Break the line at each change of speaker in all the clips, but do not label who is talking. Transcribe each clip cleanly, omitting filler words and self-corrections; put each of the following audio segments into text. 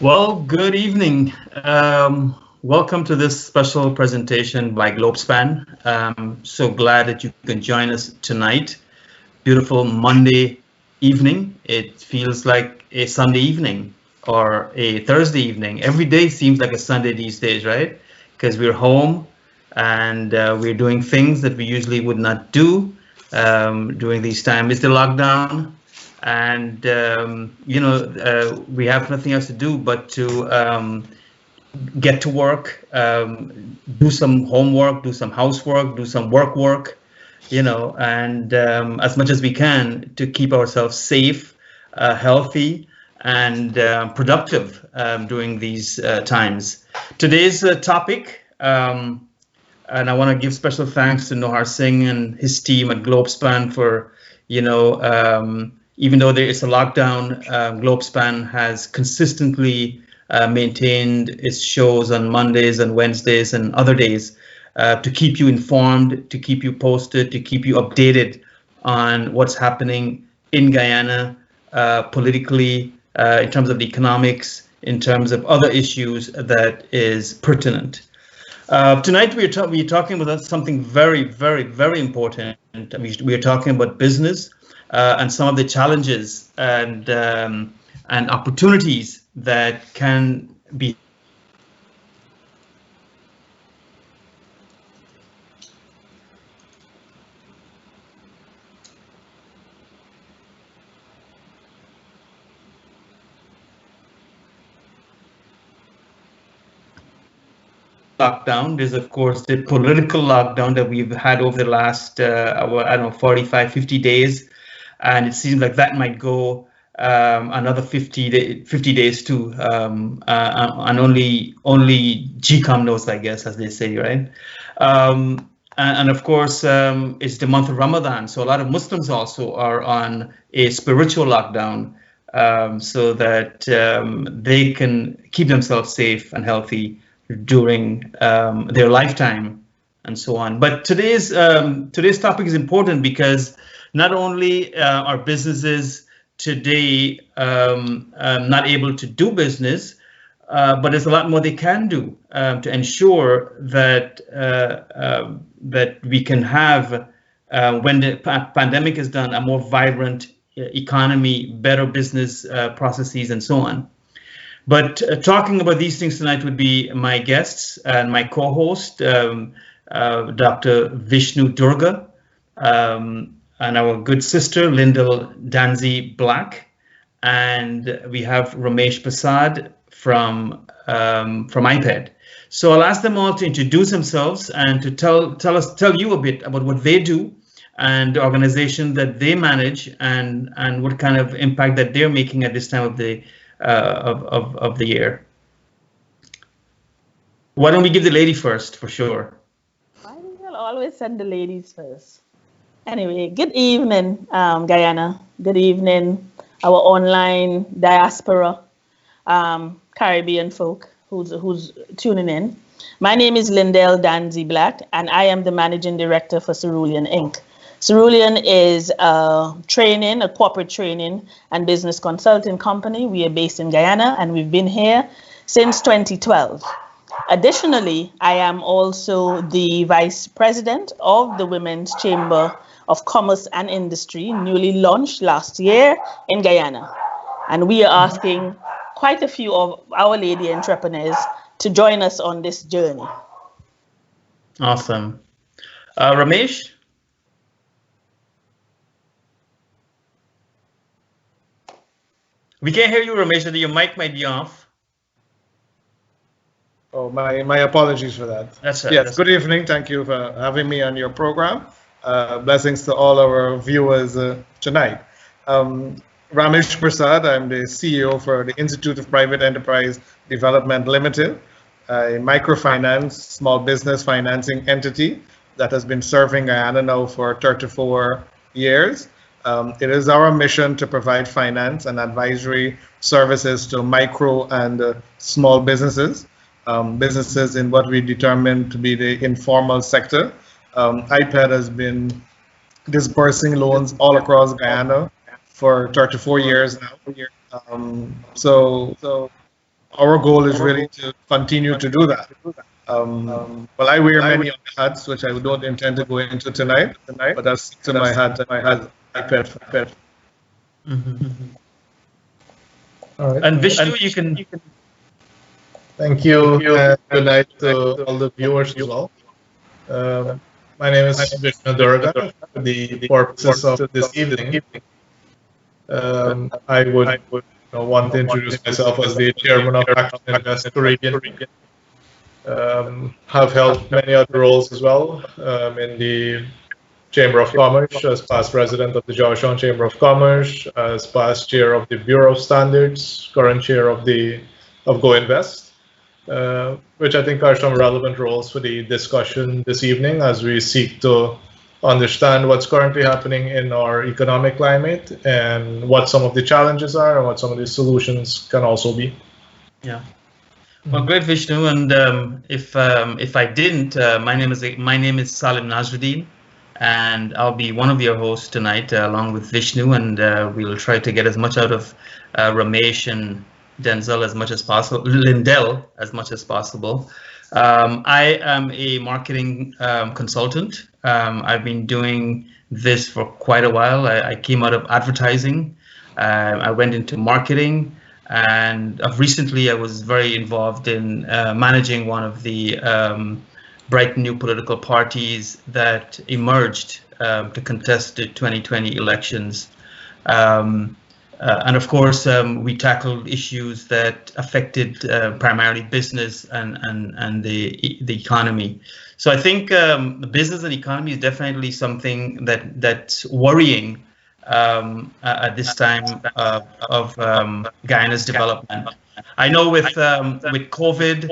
Well, good evening. Welcome to this special presentation by Globespan. So glad that you can join us tonight. Beautiful Monday evening. It feels like a Sunday evening or a Thursday evening. Every day seems like a Sunday these days, right? Because we're home and we're doing things that we usually would not do during these times. It's the lockdown, and we have nothing else to do but to get to work, do some homework, do some housework, do some work, and as much as we can to keep ourselves safe, healthy, and productive during these times. Today's topic, and I want to give special thanks to Nohar Singh and his team at Globespan for, even though there is a lockdown, Globespan has consistently maintained its shows on Mondays and Wednesdays and other days to keep you informed, to keep you posted, to keep you updated on what's happening in Guyana politically, in terms of the economics, in terms of other issues that is pertinent. Tonight we're talking about something very, very, very important. We're talking about business and some of the challenges and opportunities that can be lockdown. There's, of course, the political lockdown that we've had over the last, 45, 50 days. And it seems like that might go another 50 days too. And only GCOM knows, I guess, as they say, right? And of course, it's the month of Ramadan. So a lot of Muslims also are on a spiritual lockdown so that they can keep themselves safe and healthy during their lifetime and so on. But today's topic is important because not only are businesses today not able to do business, but there's a lot more they can do to ensure that that we can have, when the pandemic is done, a more vibrant economy, better business processes, and so on. But talking about these things tonight would be my guests and my co-host, Dr. Vishnu Doerga, and our good sister, Lyndell Danzie Black. And we have Ramesh Persaud from IPED. So I'll ask them all to introduce themselves and to tell you a bit about what they do and the organization that they manage and what kind of impact that they're making at this time of the year. Why don't we give the lady first, for sure?
Why do you always send the ladies first? Anyway, good evening, Guyana. Good evening, our online diaspora, Caribbean folk who's tuning in. My name is Lyndell Danzie Black, and I am the managing director for Cerulean Inc. Cerulean is a corporate training and business consulting company. We are based in Guyana, and we've been here since 2012. Additionally, I am also the vice president of the Women's Chamber of Commerce and Industry, newly launched last year in Guyana. And we are asking quite a few of our lady entrepreneurs to join us on this journey.
Awesome. Ramesh? We can't hear you, Ramesh. Your mic might be off.
Oh, my apologies for that.
That's right.
Yes, good evening. Thank you for having me on your program. Blessings to all our viewers tonight. Ramesh Persaud, I'm the CEO for the Institute of Private Enterprise Development Limited, a microfinance, small business financing entity that has been serving Guyana now for 34 years. It is our mission to provide finance and advisory services to micro and small businesses, businesses in what we determine to be the informal sector. IPED has been disbursing loans all across Guyana for 34 years now. So our goal is really to continue to do that. Well, I wear many hats, which I don't intend to go into tonight, but that's to my hat that I had iPad.
All right.
And Vishnu, you can.
Thank you. Good night to all the viewers as well. My name is Vishnu Doerga. For the purposes of this evening, I would want to introduce myself as the chairman of Action Invest Caribbean. Have held many other roles as well in the Chamber of Commerce, as past president of the Georgetown Chamber of Commerce, as past chair of the Bureau of Standards, current chair of Go Invest, which I think are some relevant roles for the discussion this evening as we seek to understand what's currently happening in our economic climate and what some of the challenges are and what some of the solutions can also be.
Yeah. Well, great, Vishnu. And if I didn't, my name is S.Nausrudeen, and I'll be one of your hosts tonight, along with Vishnu, and we'll try to get as much out of Ramesh and Denzel as much as possible, Lyndell as much as possible. I am a marketing consultant. I've been doing this for quite a while. I came out of advertising. I went into marketing. And recently, I was very involved in managing one of the bright new political parties that emerged to contest the 2020 elections. And of course, we tackled issues that affected primarily business and the economy. So I think the business and economy is definitely something that's worrying at this time of Guyana's development. I know with COVID,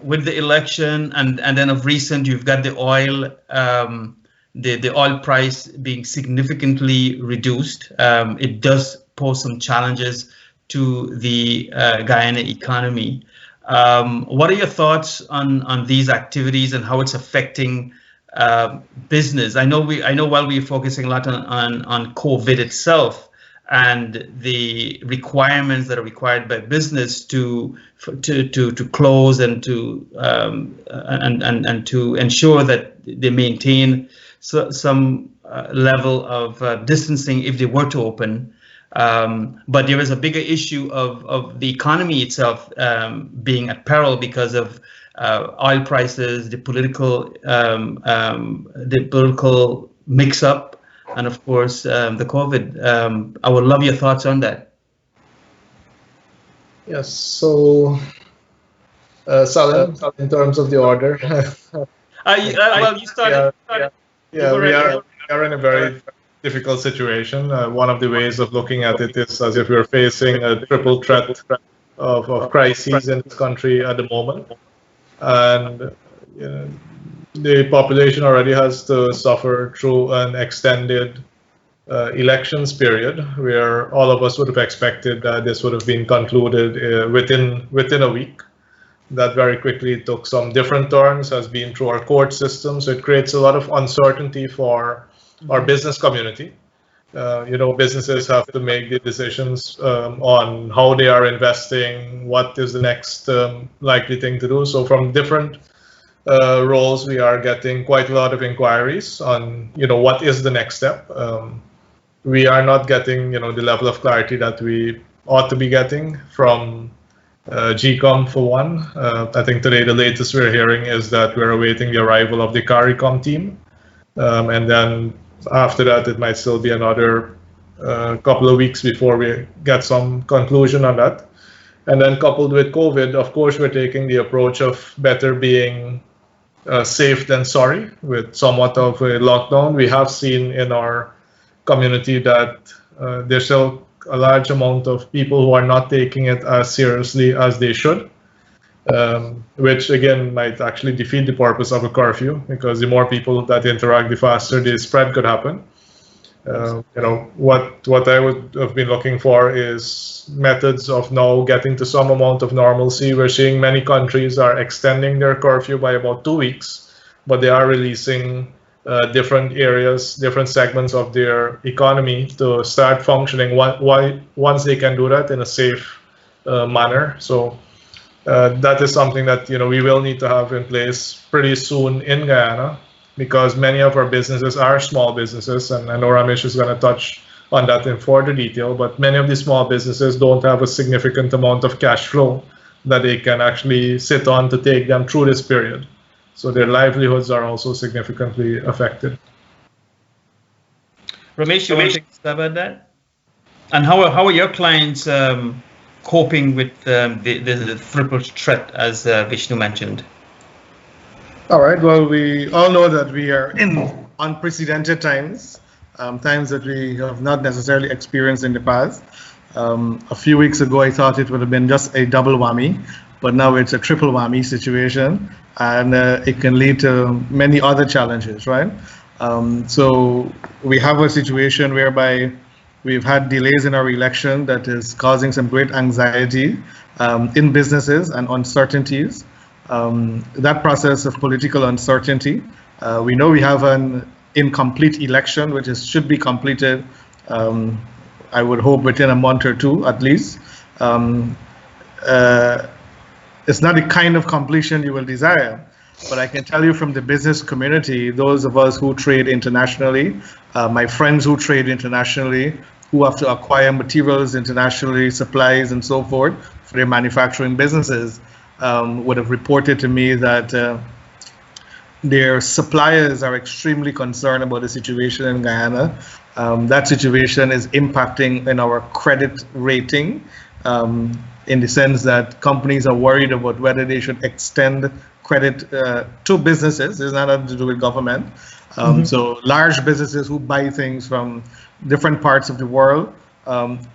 with the election, and then of recent, you've got the oil, the oil price being significantly reduced. It does pose some challenges to the Guyana economy. What are your thoughts on these activities and how it's affecting business? I know while we're focusing a lot on COVID itself and the requirements that are required by business to close and to ensure that they maintain some level of distancing if they were to open. But there is a bigger issue of the economy itself being at peril because of oil prices, the political mix-up, and of course the COVID. I would love your thoughts on that.
Yes. So, Salim, in terms of the order.
Well, you started.
Yeah, we are in a very difficult situation. One of the ways of looking at it is as if we're facing a triple threat of crises in this country at the moment. And the population already has to suffer through an extended elections period where all of us would have expected that this would have been concluded within a week. That very quickly took some different turns, has been through our court system. So it creates a lot of uncertainty for our business community. Businesses have to make the decisions on how they are investing, what is the next likely thing to do. So from different roles, we are getting quite a lot of inquiries on, what is the next step. We are not getting, the level of clarity that we ought to be getting from GCOM for one. I think today the latest we're hearing is that we're awaiting the arrival of the CARICOM team. And then after that, it might still be another couple of weeks before we get some conclusion on that. And then coupled with COVID, of course, we're taking the approach of better being safe than sorry with somewhat of a lockdown. We have seen in our community that there's still a large amount of people who are not taking it as seriously as they should, which again might actually defeat the purpose of a curfew, because the more people that interact, the faster the spread could happen. What I would have been looking for is methods of now getting to some amount of normalcy. We're seeing many countries are extending their curfew by about 2 weeks, but they are releasing different areas, different segments of their economy to start functioning once they can do that in a safe manner. So that is something that we will need to have in place pretty soon in Guyana, because many of our businesses are small businesses, and I know Ramesh is going to touch on that in further detail, but many of these small businesses don't have a significant amount of cash flow that they can actually sit on to take them through this period. So their livelihoods are also significantly affected.
Ramesh, you want to take a stab at that? And how are your clients coping with the triple threat, as Vishnu mentioned?
All right. Well, we all know that we are in unprecedented times, times that we have not necessarily experienced in the past. A few weeks ago, I thought it would have been just a double whammy, but now it's a triple whammy situation, and it can lead to many other challenges, right? So we have a situation whereby we've had delays in our election that is causing some great anxiety in businesses and uncertainties. That process of political uncertainty, we know we have an incomplete election, which should be completed, I would hope, within a month or two at least. It's not the kind of completion you will desire, but I can tell you from the business community, those of us who trade internationally, my friends who trade internationally, who have to acquire materials internationally, supplies and so forth for their manufacturing businesses, would have reported to me that their suppliers are extremely concerned about the situation in Guyana. That situation is impacting in our credit rating, in the sense that companies are worried about whether they should extend credit to businesses. It's not nothing to do with government. So large businesses who buy things from different parts of the world,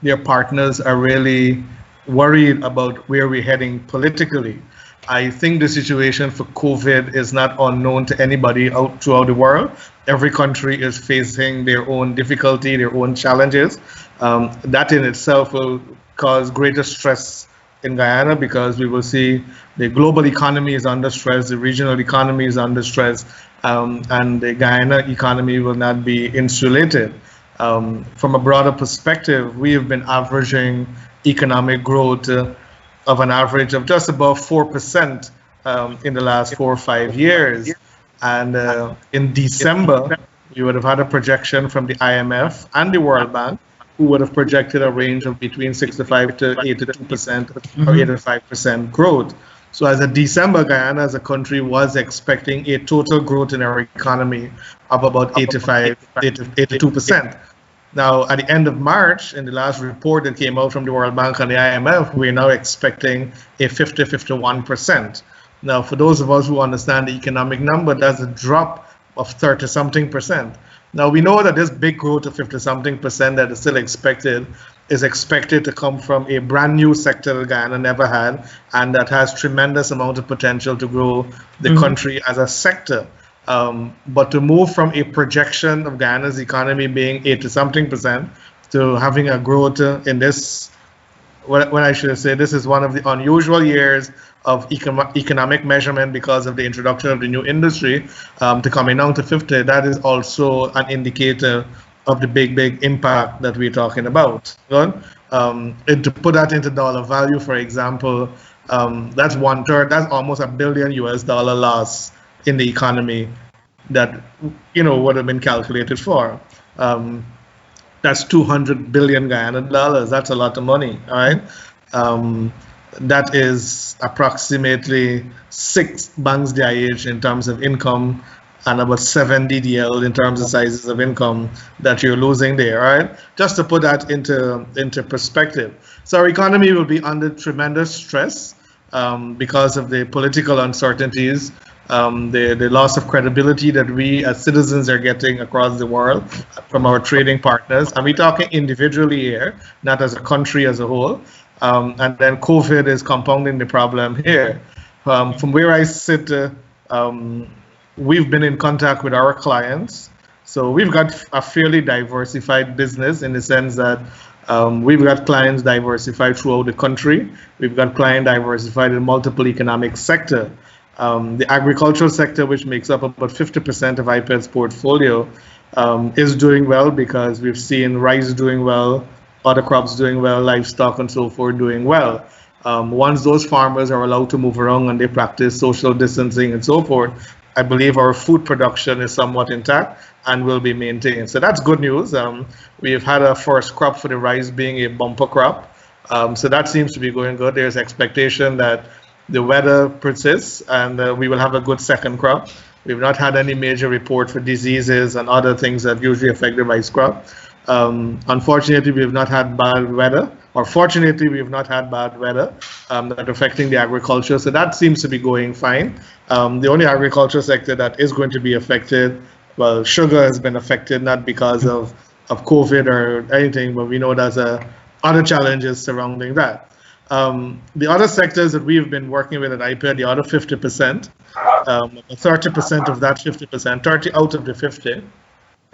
their partners are really worried about where we're heading politically. I think the situation for COVID is not unknown to anybody out throughout the world. Every country is facing their own difficulty, their own challenges. That in itself will cause greater stress in Guyana, because we will see the global economy is under stress, the regional economy is under stress, and the Guyana economy will not be insulated. From a broader perspective, we have been averaging economic growth of an average of just above 4% in the last 4 or 5 years. And in December, you would have had a projection from the IMF and the World Bank, who would have projected a range of between 65 to 82% or 85% growth. So as a December, Guyana as a country was expecting a total growth in our economy of about 82%. Now, at the end of March, in the last report that came out from the World Bank and the IMF, we're now expecting a 51%. Now, for those of us who understand the economic number, that's a drop of 30-something%. Now, we know that this big growth of 50-something% that is still expected is expected to come from a brand new sector that Guyana never had, and that has tremendous amount of potential to grow the country as a sector. But to move from a projection of Guyana's economy being 80-something% to having a growth in this, what I should say, this is one of the unusual years of economic measurement because of the introduction of the new industry, to coming down to 50, that is also an indicator of the big impact that we're talking about. And to put that into dollar value, for example, that's 1/3, that's almost $1 billion loss in the economy that would have been calculated for. That's 200 billion Guyana dollars. That's a lot of money, all right? That is approximately 6 banks DIH in terms of income, and about 7 DDL in terms of sizes of income that you're losing there, all right? Just to put that into perspective. So our economy will be under tremendous stress because of the political uncertainties, the loss of credibility that we as citizens are getting across the world from our trading partners. And we're talking individually here, not as a country as a whole. And then COVID is compounding the problem here. From where I sit, we've been in contact with our clients. So we've got a fairly diversified business in the sense that we've got clients diversified throughout the country. We've got clients diversified in multiple economic sectors. The agricultural sector, which makes up about 50% of IPED's portfolio, is doing well because we've seen rice doing well, other crops doing well, livestock and so forth doing well. Once those farmers are allowed to move around and they practice social distancing and so forth, I believe our food production is somewhat intact and will be maintained. So that's good news. We've had a first crop for the rice being a bumper crop. So that seems to be going good. There's expectation that the weather persists and we will have a good second crop. We've not had any major report for diseases and other things that usually affect the rice crop. Unfortunately, we've not had bad weather, or fortunately, we've not had bad weather that are affecting the agriculture. So that seems to be going fine. The only agriculture sector that is going to be affected, well, sugar has been affected, not because of COVID or anything, but we know there's other challenges surrounding that. The other sectors that we've been working with at IPA, the other 50%, 30% of that 50%, 30 out of the 50,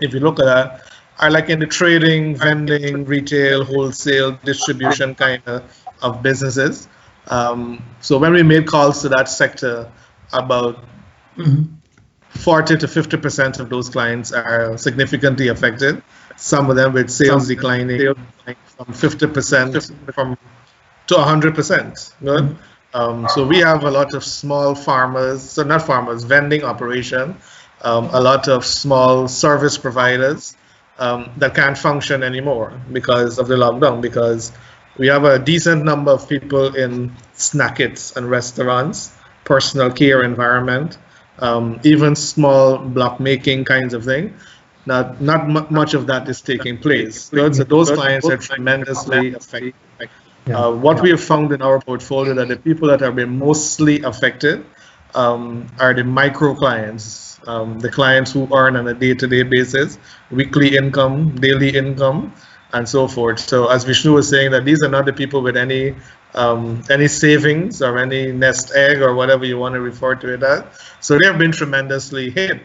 if you look at that, are like in the trading, vending, retail, wholesale, distribution kind of businesses. So when we made calls to that sector, about 40 to 50% of those clients are significantly affected. Some of them with sales declining from 50% to 100%. Right? So we have a lot of small farmers, so not farmers, vending operation, a lot of small service providers that can't function anymore because of the lockdown, because we have a decent number of people in snackets and restaurants, personal care environment, even small block making kinds of thing. Not much of that is taking place. So those clients are tremendously affected. What we have found in our portfolio that the people that have been mostly affected are the micro clients, the clients who earn on a day-to-day basis, weekly income, daily income, and so forth. So as Vishnu was saying, that these are not the people with any savings or any nest egg or whatever you want to refer to it as. So they have been tremendously hit.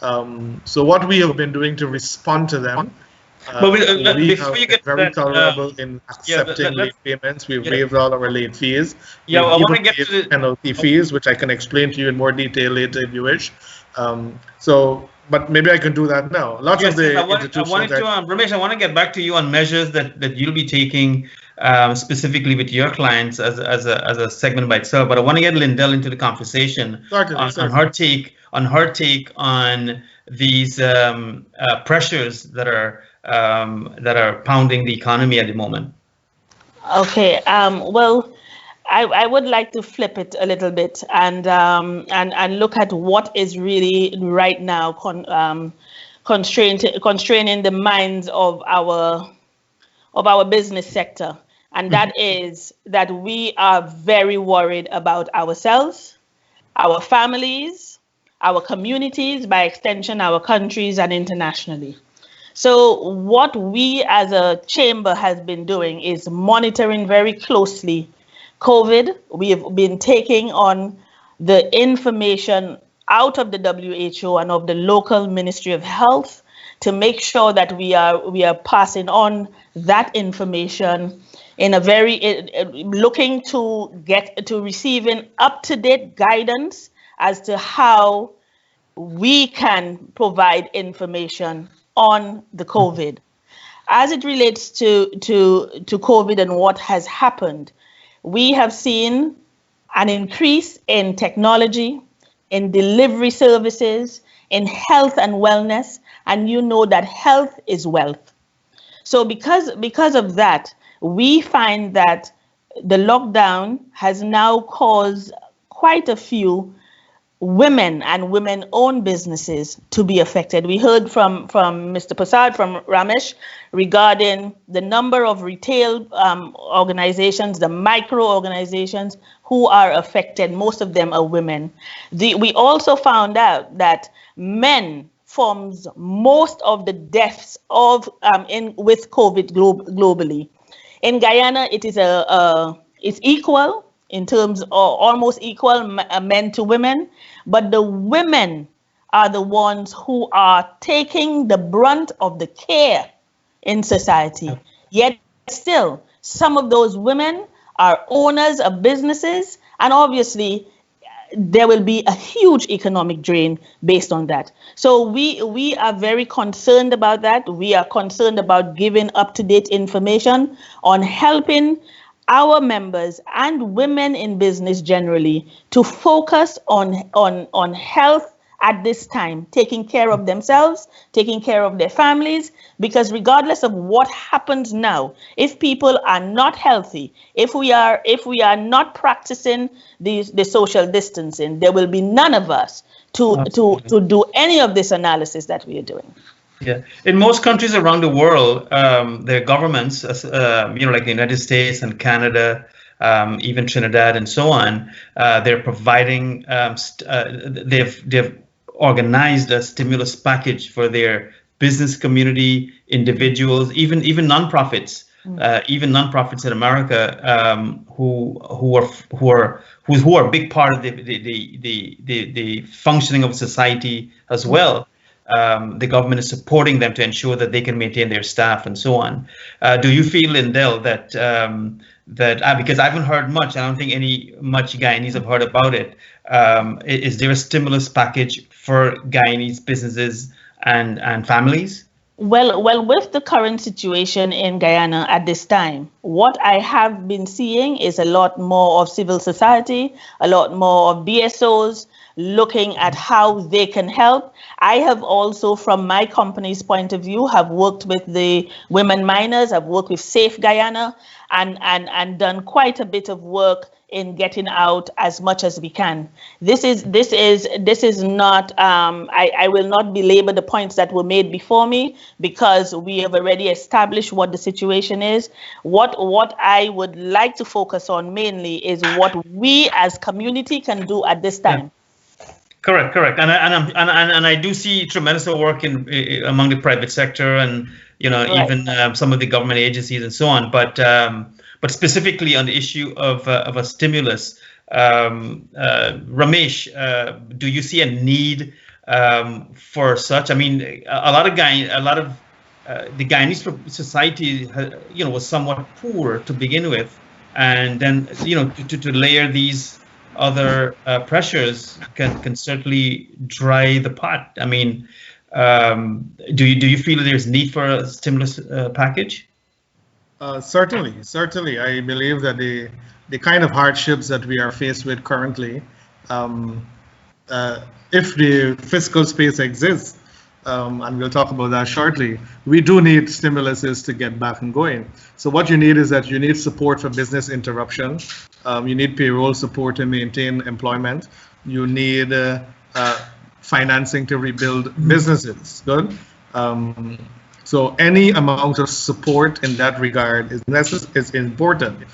So what we have been doing to respond to them, we have been very tolerable in accepting late payments. We've waived all our late fees.
I want to get
to the penalty fees, which I can explain to you in more detail later if you wish. But maybe I can do that now. Lots of the
Ramesh, I want to get back to you on measures that you'll be taking specifically with your clients as a segment by itself. But I want to get Lyndell into the conversation on her take on these pressures that are pounding the economy at the moment.
Okay. Well, I would like to flip it a little bit and look at what is really right now constraining the minds of our business sector, and that is that we are very worried about ourselves, our families, our communities, by extension, our countries, and internationally. So what we as a chamber has been doing is monitoring very closely COVID. We have been taking on the information out of the WHO and of the local Ministry of Health to make sure that we are passing on that information in a very looking to get to receiving up-to-date guidance as to how we can provide information on the COVID. As it relates to COVID and what has happened, we have seen an increase in technology, in delivery services, in health and wellness, and you know that health is wealth. So because of that, we find that the lockdown has now caused quite a few women and women-owned businesses to be affected. We heard from Mr. Persaud, from Ramesh, regarding the number of retail organizations, the micro organizations who are affected. Most of them are women. We also found out that men forms most of the deaths with COVID globally. In Guyana, it is it's equal in terms of almost equal men to women, but the women are the ones who are taking the brunt of the care in society. Yet still, some of those women are owners of businesses, and obviously there will be a huge economic drain based on that. So we are very concerned about that. We are concerned about giving up-to-date information on helping our members and women in business generally to focus on health at this time, taking care of themselves, taking care of their families, because regardless of what happens now, if people are not healthy, if we are not practicing the social distancing, there will be none of us to do any of this analysis that we are doing.
Yeah, in most countries around the world, their governments, like the United States and Canada, even Trinidad and so on, they're providing, they've organized a stimulus package for their business community, individuals, even nonprofits, even nonprofits in America, who are a big part of the functioning of society as well. The government is supporting them to ensure that they can maintain their staff and so on. Do you feel, Lyndell, that because I haven't heard much, I don't think much Guyanese have heard about it. Is there a stimulus package for Guyanese businesses and families?
Well, with the current situation in Guyana at this time, what I have been seeing is a lot more of civil society, a lot more of BSOs looking at how they can help. I have also, from my company's point of view, have worked with the women miners, I've worked with Safe Guyana, and done quite a bit of work in getting out as much as we can. This is not. I will not belabor the points that were made before me because we have already established what the situation is. What I would like to focus on mainly is what we as community can do at this time.
Yeah. Correct, and I do see tremendous work among the private sector and right. Even some of the government agencies and so on, but specifically on the issue of a stimulus, Ramesh, do you see a need for such? I mean, a lot of the Guyanese society, was somewhat poor to begin with, and then to layer these other pressures can certainly dry the pot. I mean, do you feel there's need for a stimulus package?
Certainly. I believe that the kind of hardships that we are faced with currently, if the fiscal space exists, and we'll talk about that shortly, we do need stimuluses to get back and going. So what you need is that you need support for business interruption. You need payroll support to maintain employment. You need financing to rebuild businesses. Good. So any amount of support in that regard is important.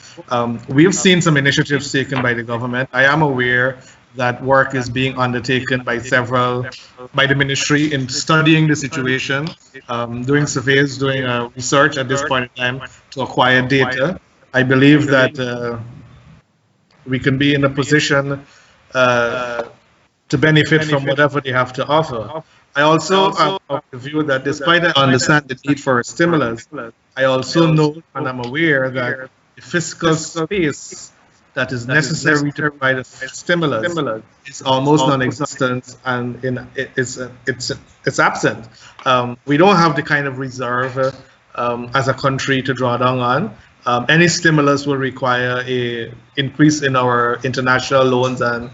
We've seen some initiatives taken by the government. I am aware that work is being undertaken by the ministry in studying the situation, doing surveys, doing research at this point in time to acquire data. I believe that we can be in a position to benefit from whatever they have to offer. I also have the view that despite I understand the need for a stimulus, I also know and I'm aware that the fiscal space that is necessary to provide a stimulus is almost non-existent and it's absent. We don't have the kind of reserve as a country to draw down on. Any stimulus will require a increase in our international loans and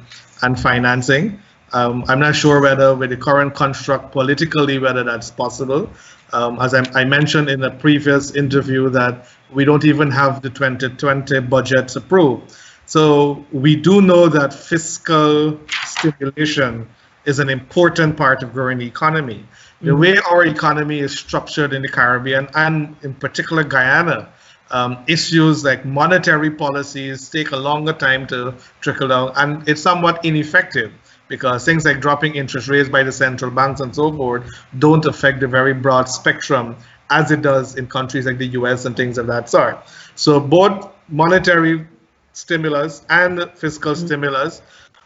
financing. I'm not sure whether with the current construct politically whether that's possible. As I mentioned in a previous interview that we don't even have the 2020 budgets approved. So we do know that fiscal stimulation is an important part of growing the economy. The way our economy is structured in the Caribbean and in particular Guyana, issues like monetary policies take a longer time to trickle down and it's somewhat ineffective because things like dropping interest rates by the central banks and so forth don't affect the very broad spectrum as it does in countries like the US and things of that sort. So both monetary stimulus and fiscal stimulus,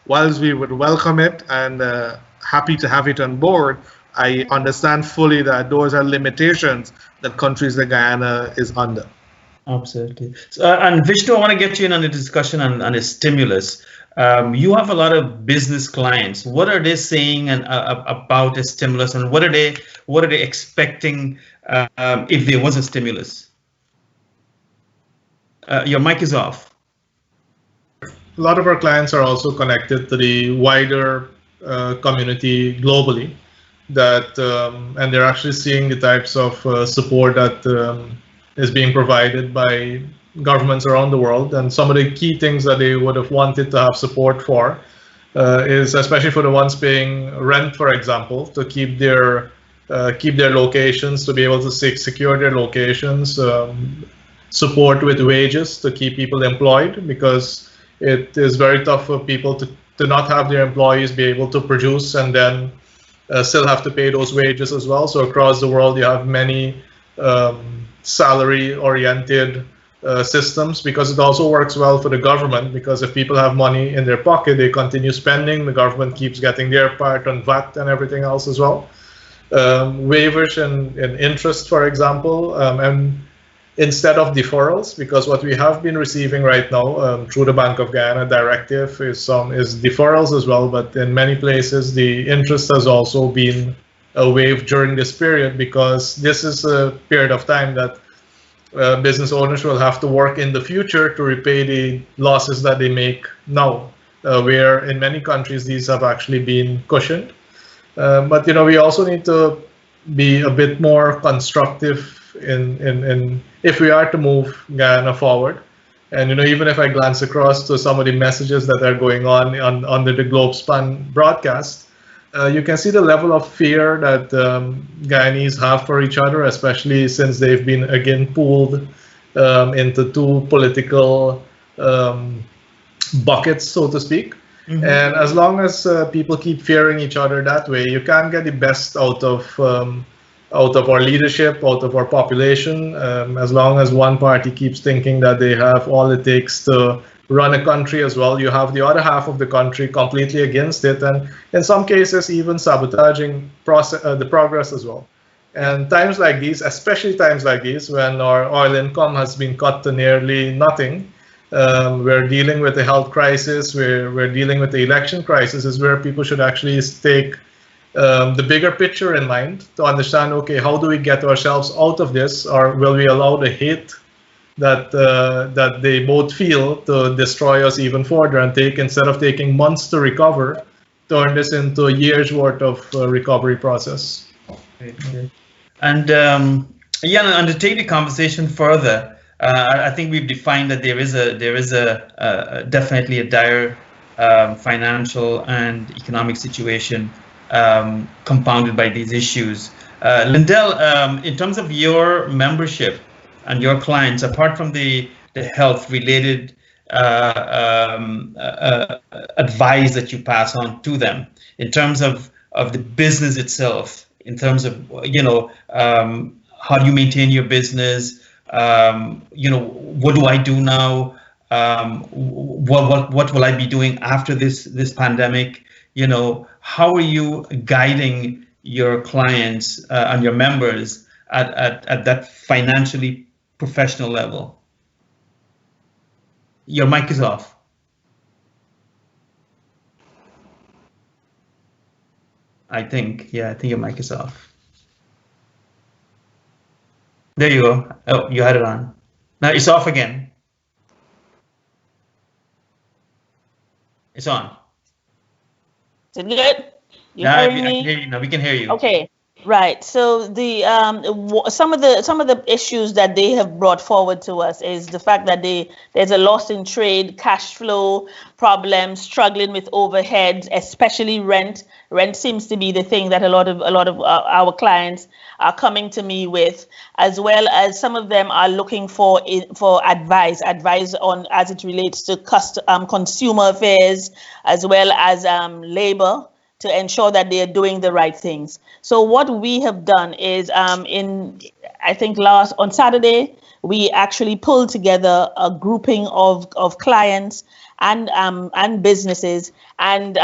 whilst we would welcome it and happy to have it on board, I understand fully that those are limitations that countries like Guyana is under.
Absolutely. And Vishnu, I want to get you in on the discussion on the stimulus. You have a lot of business clients. What are they saying about the stimulus, and what are they expecting if there was a stimulus? Your mic is off.
A lot of our clients are also connected to the wider community globally, and they're actually seeing the types of support that is being provided by governments around the world. And some of the key things that they would have wanted to have support for is, especially for the ones paying rent, for example, to keep their locations, to be able to secure their locations, support with wages to keep people employed, because it is very tough for people to not have their employees be able to produce and then still have to pay those wages as well. So across the world, you have many salary-oriented systems, because it also works well for the government, because if people have money in their pocket, they continue spending, the government keeps getting their part on VAT and everything else as well. Waivers and interest, for example, and instead of deferrals, because what we have been receiving right now through the Bank of Guyana directive is deferrals as well, but in many places the interest has also been waived during this period, because this is a period of time that business owners will have to work in the future to repay the losses that they make now, where in many countries these have actually been cushioned. But we also need to be a bit more constructive in if we are to move Guyana forward. And even if I glance across to some of the messages that are going on under the Globespan broadcast, you can see the level of fear that Guyanese have for each other, especially since they've been again pulled into two political buckets, so to speak. Mm-hmm. And as long as people keep fearing each other that way, you can't get the best out of our leadership, out of our population. As long as one party keeps thinking that they have all it takes to run a country as well, you have the other half of the country completely against it, and in some cases even sabotaging the progress as well. And times like these, especially times like these, when our oil income has been cut to nearly nothing, we're dealing with a health crisis, we're dealing with the election crisis, is where people should actually take the bigger picture in mind to understand, okay, how do we get ourselves out of this, or will we allow the hate that they both feel to destroy us even further, and instead of taking months to recover, turn this into a year's worth of recovery process.
Great. And to take the conversation further, I think we've defined that there is a definitely a dire financial and economic situation compounded by these issues. Lyndell, in terms of your membership and your clients, apart from the health-related advice that you pass on to them, in terms of the business itself, in terms of how do you maintain your business? What do I do now? What will I be doing after this pandemic? How are you guiding your clients and your members at that financially professional level? Your mic is off. I think your mic is off. There you go. Oh, you had it on. Now it's off again. It's on.
Is it good?
I can hear you now. We can hear you.
Okay. Right. So the some of the issues that they have brought forward to us is the fact that there's a loss in trade, cash flow problems, struggling with overheads, especially rent. Rent seems to be the thing that a lot of our clients are coming to me with, as well as some of them are looking for advice on as it relates to consumer affairs, as well as labor, to ensure that they are doing the right things. So what we have done is, I think on Saturday, we actually pulled together a grouping of clients and businesses and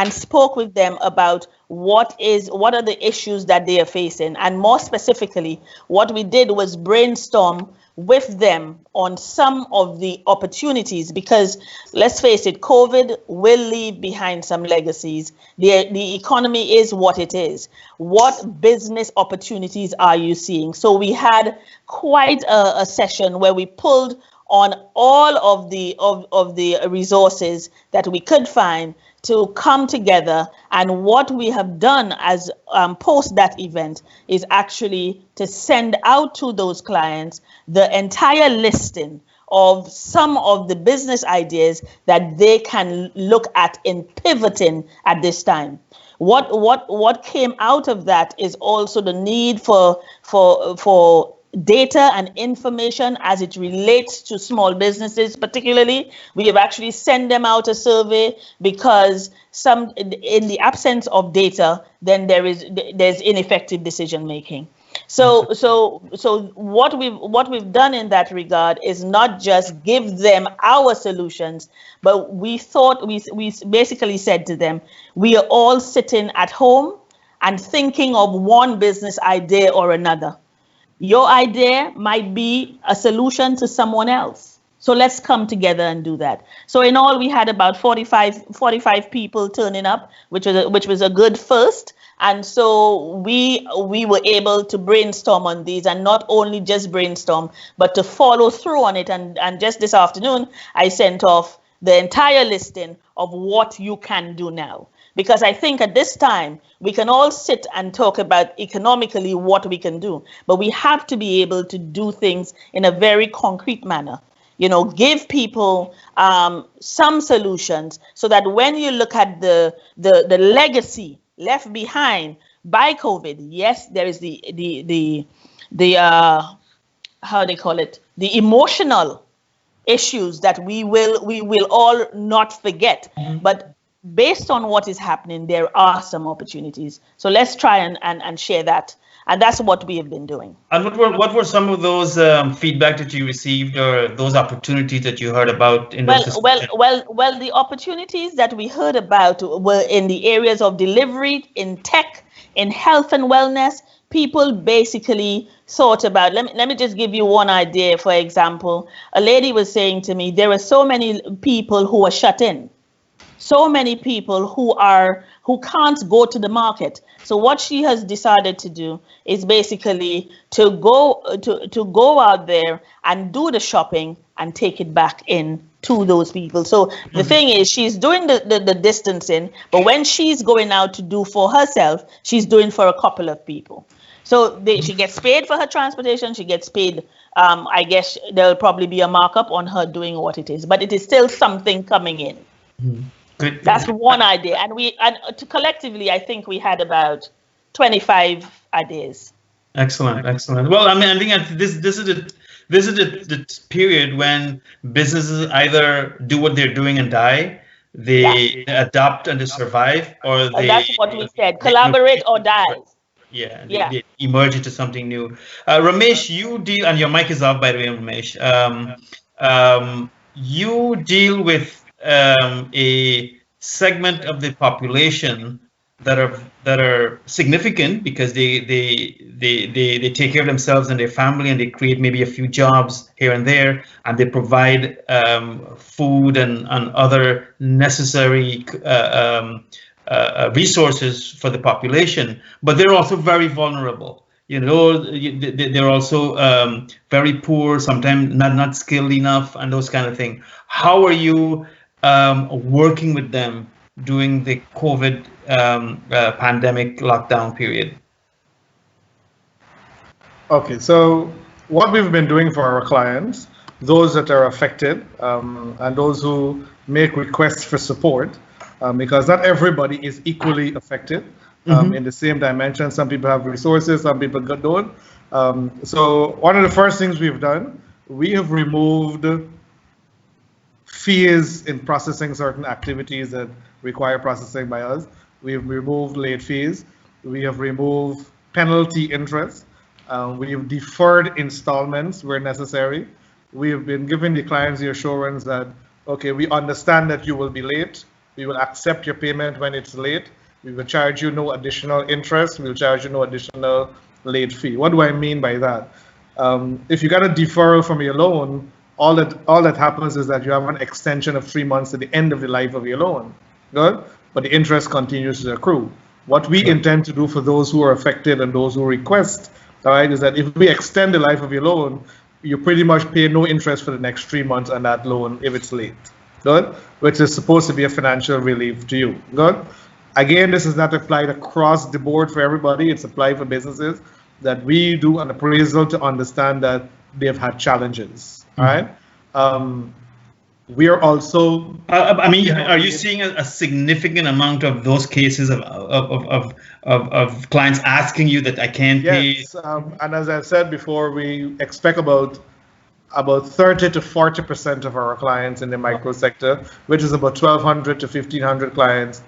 spoke with them about what are the issues that they are facing. And more specifically, what we did was brainstorm with them on some of the opportunities, because let's face it, COVID will leave behind some legacies. The economy is what it is. What business opportunities are you seeing? So we had quite a session where we pulled on all of the resources that we could find to come together. And what we have done as post that event is actually to send out to those clients the entire listing of some of the business ideas that they can look at in pivoting at this time. What came out of that is also the need for data and information as it relates to small businesses. Particularly, we have actually sent them out a survey, because in the absence of data, then there's ineffective decision making. So what we've done in that regard is not just give them our solutions, but we basically said to them, we are all sitting at home and thinking of one business idea or another. Your idea might be a solution to someone else. So let's come together and do that. So in all, we had about 45 people turning up, which was a good first. And so we were able to brainstorm on these, and not only just brainstorm, but to follow through on it. And just this afternoon, I sent off the entire listing of what you can do now. Because I think at this time, we can all sit and talk about economically what we can do, but we have to be able to do things in a very concrete manner. Give people some solutions, so that when you look at the legacy left behind by COVID, yes, there is the how they call it, the emotional issues that we will all not forget. Mm-hmm. But based on what is happening, there are some opportunities. So let's try and share that. And that's what we have been doing.
And what were some of those feedback that you received, or those opportunities that you heard about in those?
Well, the opportunities that we heard about were in the areas of delivery, in tech, in health and wellness. People basically thought about, let me just give you one idea. For example, a lady was saying to me, there are so many people who are shut in. So many people who can't go to the market. So what she has decided to do is basically to go out there and do the shopping and take it back in to those people. So the thing is, she's doing the distancing, but when she's going out to do for herself, she's doing for a couple of people. So she gets paid for her transportation. She gets paid. I guess there'll probably be a markup on her doing what it is, but it is still something coming in. Mm-hmm. Good. That's one idea, and collectively, I think we had about 25 ideas.
Excellent. Well, I think this is the period when businesses either do what they're doing and die, they adapt and they survive, or
that's what we said: collaborate or die.
Yeah. They emerge into something new. Ramesh, you deal, and your mic is off, by the way, Ramesh. You deal with a segment of the population that are significant, because they take care of themselves and their family, and they create maybe a few jobs here and there, and they provide food and other necessary resources for the population. But they're also very vulnerable. They're also very poor, sometimes not skilled enough, and those kind of things. How are you working with them during the COVID pandemic lockdown period?
Okay, so what we've been doing for our clients, those that are affected, and those who make requests for support, because not everybody is equally affected in the same dimension. Some people have resources, some people don't. So one of the first things we've done, we have removed fees in processing certain activities that require processing by us. We've removed late fees. We have removed penalty interest. We have deferred installments where necessary. We have been giving the clients the assurance that, okay, we understand that you will be late. We will accept your payment when it's late. We will charge you no additional interest. We'll charge you no additional late fee. What do I mean by that? If you got a deferral from your loan, all that happens is that you have an extension of 3 months to the end of the life of your loan. Good? But the interest continues to accrue. What we intend to do for those who are affected and those who request, all right, is that if we extend the life of your loan, you pretty much pay no interest for the next 3 months on that loan if it's late. Good? Which is supposed to be a financial relief to you. Good? Again, this is not applied across the board for everybody. It's applied for businesses that we do an appraisal to understand that they've had challenges. All right? We are also.
I mean, are you seeing a significant amount of those cases of clients asking you that I can't pay?
Yes, and as I said before, we expect about 30 to 40% of our clients in the micro sector, which is about 1,200 to 1,500 clients,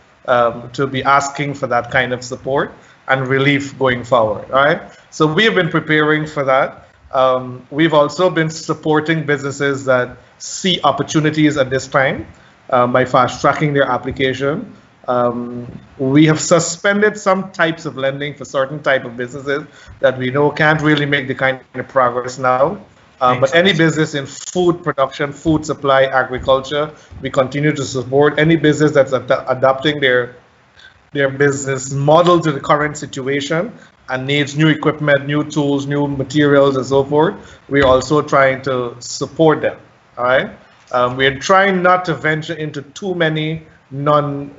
to be asking for that kind of support and relief going forward. All right. So we have been preparing for that. We've also been supporting businesses that see opportunities at this time by fast tracking their application. We have suspended some types of lending for certain type of businesses that we know can't really make the kind of progress now. But any business in food production, food supply, agriculture, we continue to support any business that's adapting their business model to the current situation and needs new equipment, new tools, new materials, and so forth. We're also trying to support them. All right. We're trying not to venture into too many new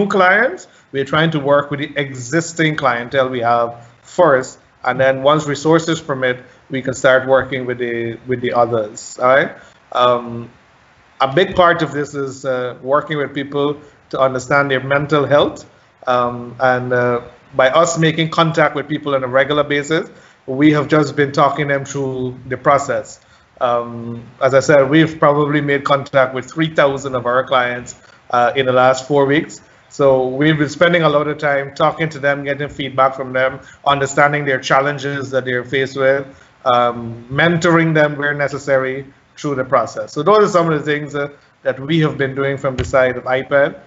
clients. We're trying to work with the existing clientele we have first, and then once resources permit, we can start working with the others. All right. A big part of this is working with people to understand their mental health, and by us making contact with people on a regular basis, we have just been talking them through the process. As I said, we've probably made contact with 3,000 of our clients in the last 4 weeks. So we've been spending a lot of time talking to them, getting feedback from them, understanding their challenges that they're faced with, mentoring them where necessary through the process. So those are some of the things that we have been doing from the side of iPad.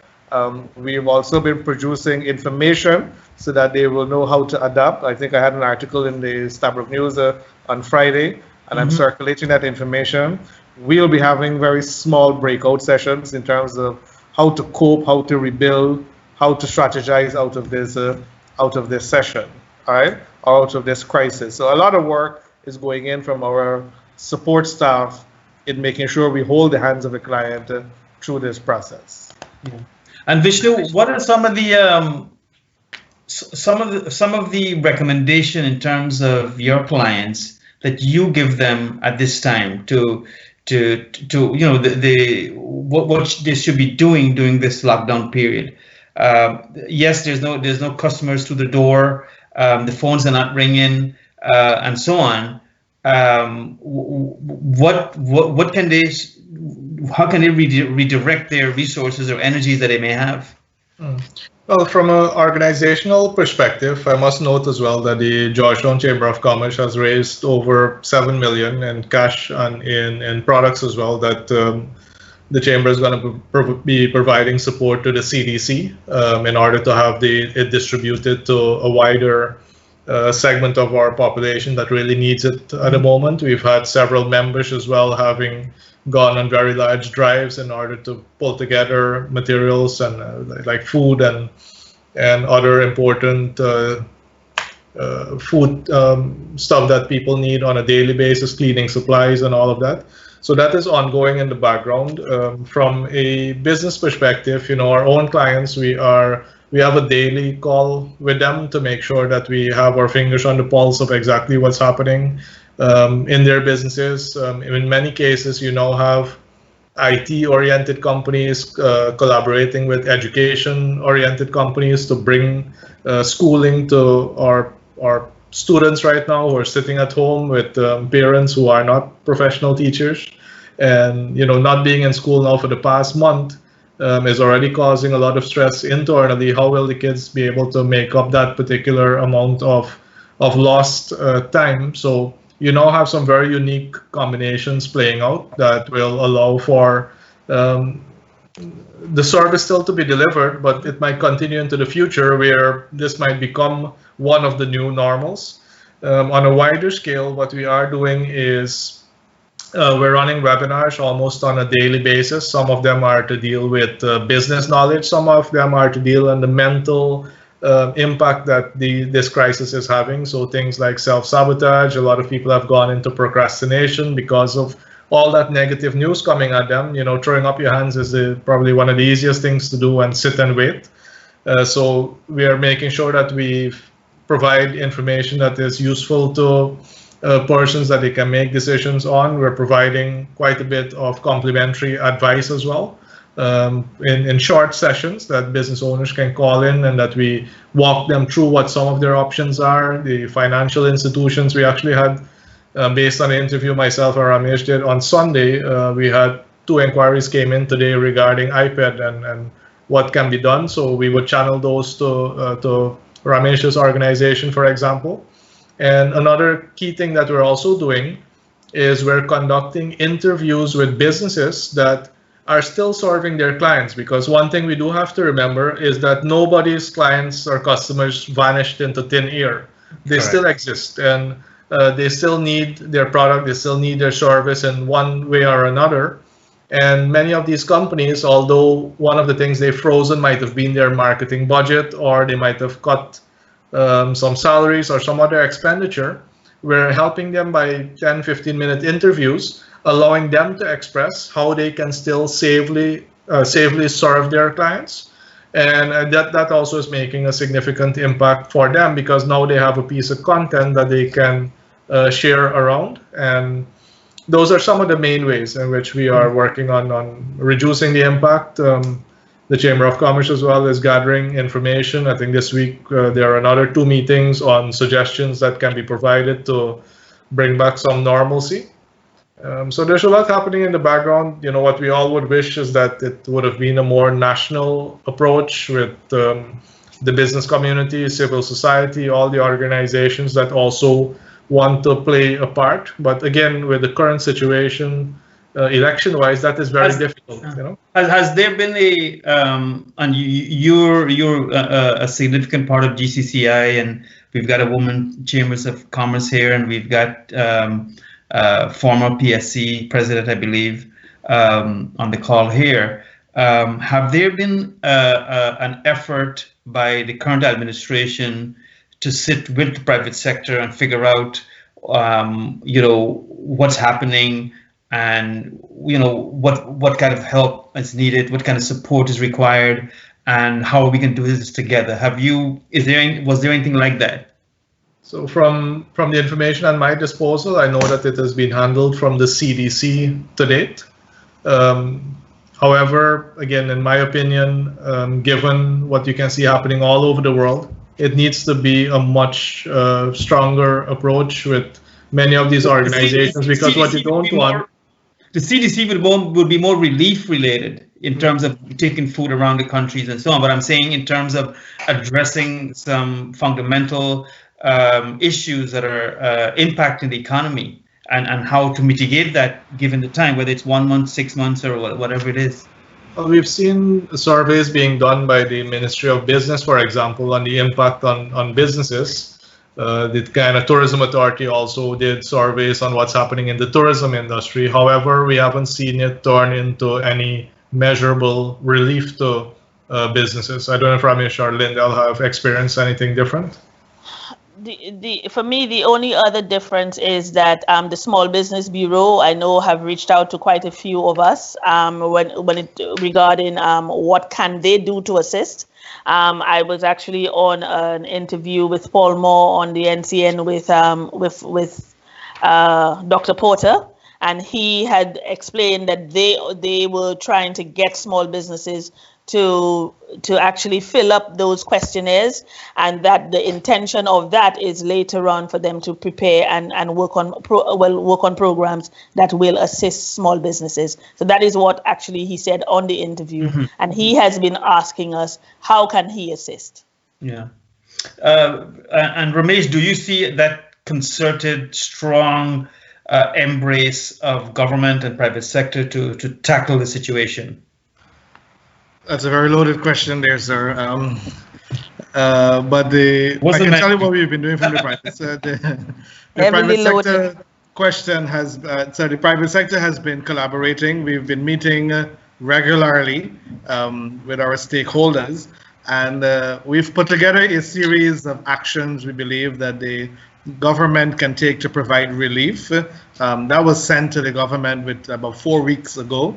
We've also been producing information so that they will know how to adapt. I think I had an article in the Stabrook News on Friday, and I'm circulating that information. We'll be having very small breakout sessions in terms of how to cope, how to rebuild, how to strategize out of this session, all right, or out of this crisis. So a lot of work is going in from our support staff in making sure we hold the hands of the client through this process.
Yeah. And Vishnu, what are some of the recommendation in terms of your clients that you give them at this time to what they should be doing during this lockdown period? Yes, there's no customers to the door, the phones are not ringing, and so on. What can they? How can they redirect their resources or energies that they may have?
Well, from an organizational perspective, I must note as well that the Georgetown Chamber of Commerce has raised over $7 million in cash and in products as well that the Chamber is going to be providing support to the CDC in order to have it distributed to a wider segment of our population that really needs it at the moment. We've had several members as well having gone on very large drives in order to pull together materials and like food and other important food stuff that people need on a daily basis, cleaning supplies and all of that. So that is ongoing in the background. From a business perspective, our own clients, we have a daily call with them to make sure that we have our fingers on the pulse of exactly what's happening in their businesses. In many cases, have IT-oriented companies collaborating with education-oriented companies to bring schooling to our students right now who are sitting at home with parents who are not professional teachers. And not being in school now for the past month is already causing a lot of stress internally. How will the kids be able to make up that particular amount of lost time? So have some very unique combinations playing out that will allow for the service still to be delivered, but it might continue into the future where this might become one of the new normals. On a wider scale, what we are doing is we're running webinars almost on a daily basis. Some of them are to deal with business knowledge. Some of them are to deal on the mental impact that this crisis is having. So things like self-sabotage, a lot of people have gone into procrastination because of all that negative news coming at them. Throwing up your hands is probably one of the easiest things to do, and sit and wait. So we are making sure that we provide information that is useful to persons that they can make decisions on. We're providing quite a bit of complimentary advice as well, in short sessions that business owners can call in, and that we walk them through what some of their options are. The financial institutions, we actually had, based on the interview myself and Ramesh did on Sunday, we had 2 inquiries came in today regarding iPad and what can be done. So we would channel those to Ramesh's organization, for example. And another key thing that we're also doing is we're conducting interviews with businesses that are still serving their clients, because one thing we do have to remember is that nobody's clients or customers vanished into thin air. They
Correct.
still exist, and they still need their product, they still need their service in one way or another. And many of these companies, although one of the things they've frozen might have been their marketing budget, or they might have cut some salaries or some other expenditure, we're helping them by 10-15-minute interviews, allowing them to express how they can still safely serve their clients. And that also is making a significant impact for them, because now they have a piece of content that they can share around. And those are some of the main ways in which we are working on reducing the impact. The Chamber of Commerce as well is gathering information. I think this week there are another 2 meetings on suggestions that can be provided to bring back some normalcy. So there's a lot happening in the background. What we all would wish is that it would have been a more national approach with the business community, civil society, all the organizations that also want to play a part. But again, with the current situation, election-wise, that is very difficult.
Has there been and you're a significant part of GCCI, and we've got a woman chambers of commerce here, and we've got former PSC president, I believe, on the call here. Have there been an effort by the current administration to sit with the private sector and figure out, what's happening, and what kind of help is needed, what kind of support is required, and how we can do this together? Was there anything like that?
So from the information at my disposal, I know that it has been handled from the CDC to date. However, again, in my opinion, given what you can see happening all over the world, it needs to be a much stronger approach with many of these organizations, because what you don't want...
The CDC would be more relief related in terms of taking food around the countries and so on. But I'm saying in terms of addressing some fundamental issues that are impacting the economy, and how to mitigate that given the time, whether it's 1 month, 6 months, or whatever it is.
Well, we've seen surveys being done by the Ministry of Business, for example, on the impact on businesses. The Guyana Tourism Authority also did surveys on what's happening in the tourism industry. However, we haven't seen it turn into any measurable relief to businesses. I don't know if Ramesh or Lyndell have experienced anything different.
For me, the only other difference is that the Small Business Bureau, I know, have reached out to quite a few of us regarding what can they do to assist. I was actually on an interview with Paul Moore on the NCN with Dr. Porter, and he had explained that they were trying to get small businesses to actually fill up those questionnaires, and that the intention of that is later on for them to prepare and work on programs that will assist small businesses. So that is what actually he said on the interview, and he has been asking us how can he assist.
Yeah, and Ramesh, do you see that concerted, strong embrace of government and private sector to tackle the situation?
That's a very loaded question there, sir. But I can tell you what we've been doing from the private sector. The private sector question has, the private sector has been collaborating. We've been meeting regularly with our stakeholders, And we've put together a series of actions we believe that the government can take to provide relief. That was sent to the government with about 4 weeks ago.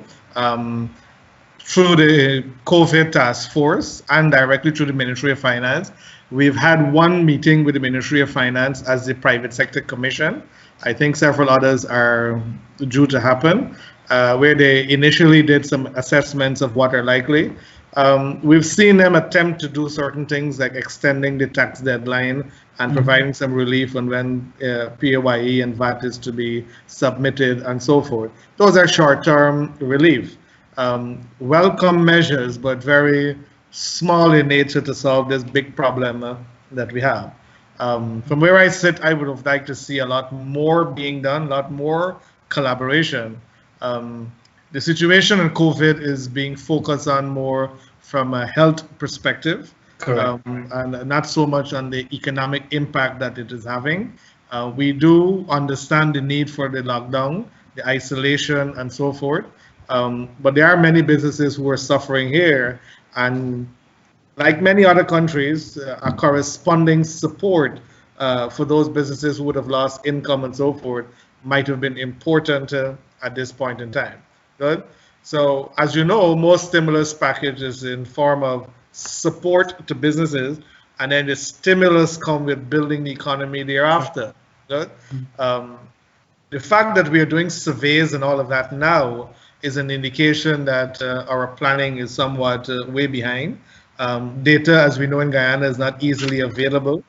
Through the COVID task force and directly through the Ministry of Finance. We've had one meeting with the Ministry of Finance as the Private Sector Commission. I think several others are due to happen, where they initially did some assessments of what are likely. We've seen them attempt to do certain things like extending the tax deadline and providing some relief on when PAYE and VAT is to be submitted and so forth. Those are short-term relief. Welcome measures, but very small in nature to solve this big problem that we have. From where I sit, I would have liked to see a lot more being done, a lot more collaboration. The situation in COVID is being focused on more from a health perspective, and not so much on the economic impact that it is having. We do understand the need for the lockdown, the isolation, and so forth. But there are many businesses who are suffering here, and like many other countries, a corresponding support for those businesses who would have lost income and so forth might have been important at this point in time. Good. So, as you know, most stimulus packages in form of support to businesses, and then the stimulus come with building the economy thereafter. Good. The fact that we are doing surveys and all of that now is an indication that our planning is somewhat way behind. Data, as we know in Guyana, is not easily available.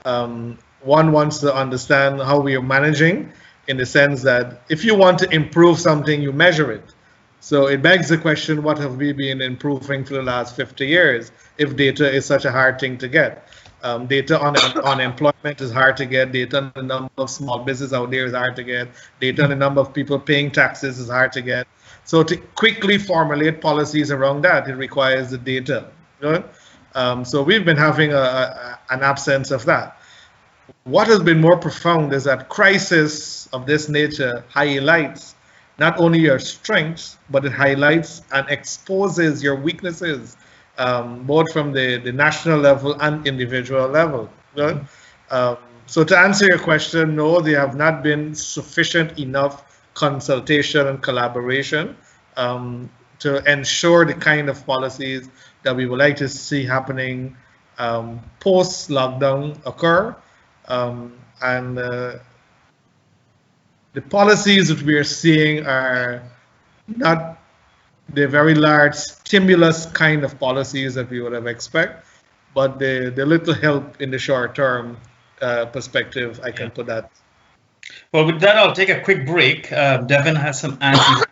One wants to understand how we are managing, in the sense that if you want to improve something, you measure it. So it begs the question, what have we been improving for the last 50 years if data is such a hard thing to get? Data on unemployment is hard to get. Data on the number of small businesses out there is hard to get. Data on the number of people paying taxes is hard to get. So to quickly formulate policies around that, it requires the data. So we've been having an absence of that. What has been more profound is that crisis of this nature highlights not only your strengths, but it highlights and exposes your weaknesses, both from the national level and individual level. So to answer your question, no, there have not been sufficient enough consultation and collaboration to ensure the kind of policies that we would like to see happening post-lockdown occur. And the policies that we are seeing are not the very large stimulus kind of policies that we would have expected, but the little help in the short term perspective, I can put that.
Well, with that, I'll take a quick break. Devin has some answers,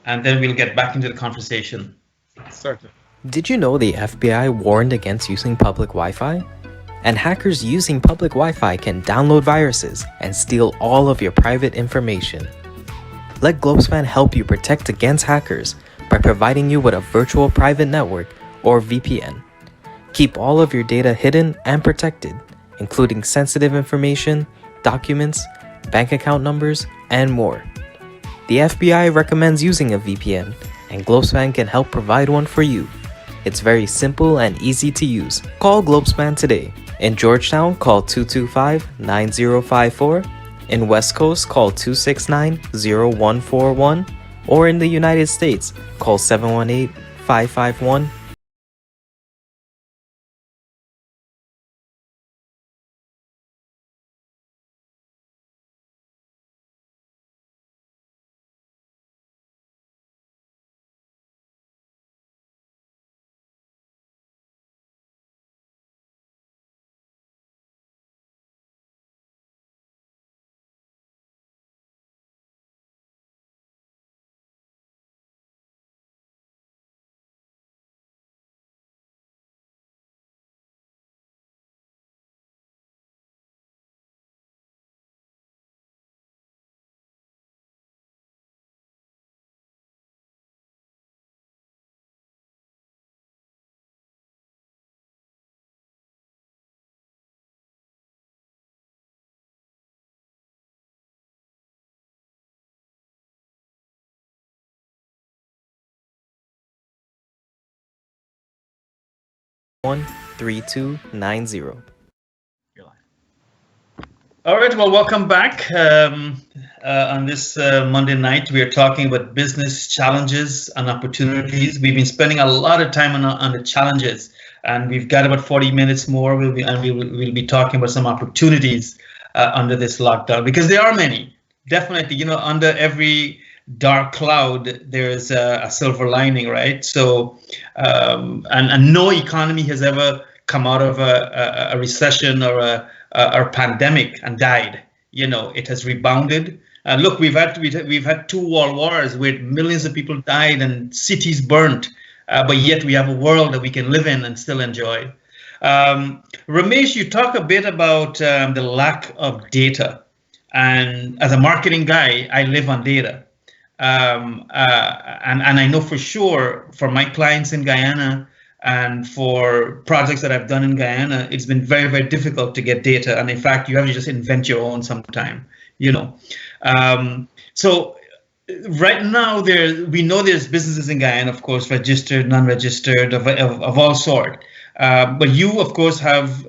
and then we'll get back into the conversation.
Certainly.
Did you know the FBI warned against using public Wi-Fi? And hackers using public Wi-Fi can download viruses and steal all of your private information. Let Globespan help you protect against hackers by providing you with a virtual private network or VPN. Keep all of your data hidden and protected, including sensitive information, documents, bank account numbers, and more. The FBI recommends using a VPN, and Globespan can help provide one for you. It's very simple and easy to use. Call Globespan today. In Georgetown, call 225-9054. In West Coast, call 269-0141. Or in the United States, call 718-551 3290.
All right, well, welcome back. On this Monday night, we are talking about business challenges and opportunities. We've been spending a lot of time on the challenges, and we've got about 40 minutes more. We'll be talking about some opportunities under this lockdown, because there are many. Definitely, under every dark cloud, there's a silver lining, right? So, and no economy has ever come out of a recession or a pandemic and died. It has rebounded. Look, we've had 2 world wars where millions of people died and cities burnt, but yet we have a world that we can live in and still enjoy. Ramesh, you talk a bit about the lack of data, and as a marketing guy, I live on data, and I know for sure for my clients in Guyana, and for projects that I've done in Guyana, it's been very, very difficult to get data. And in fact, you have to just invent your own sometime, So right now, we know there's businesses in Guyana, of course, registered, non-registered, of all sort. But you, of course, have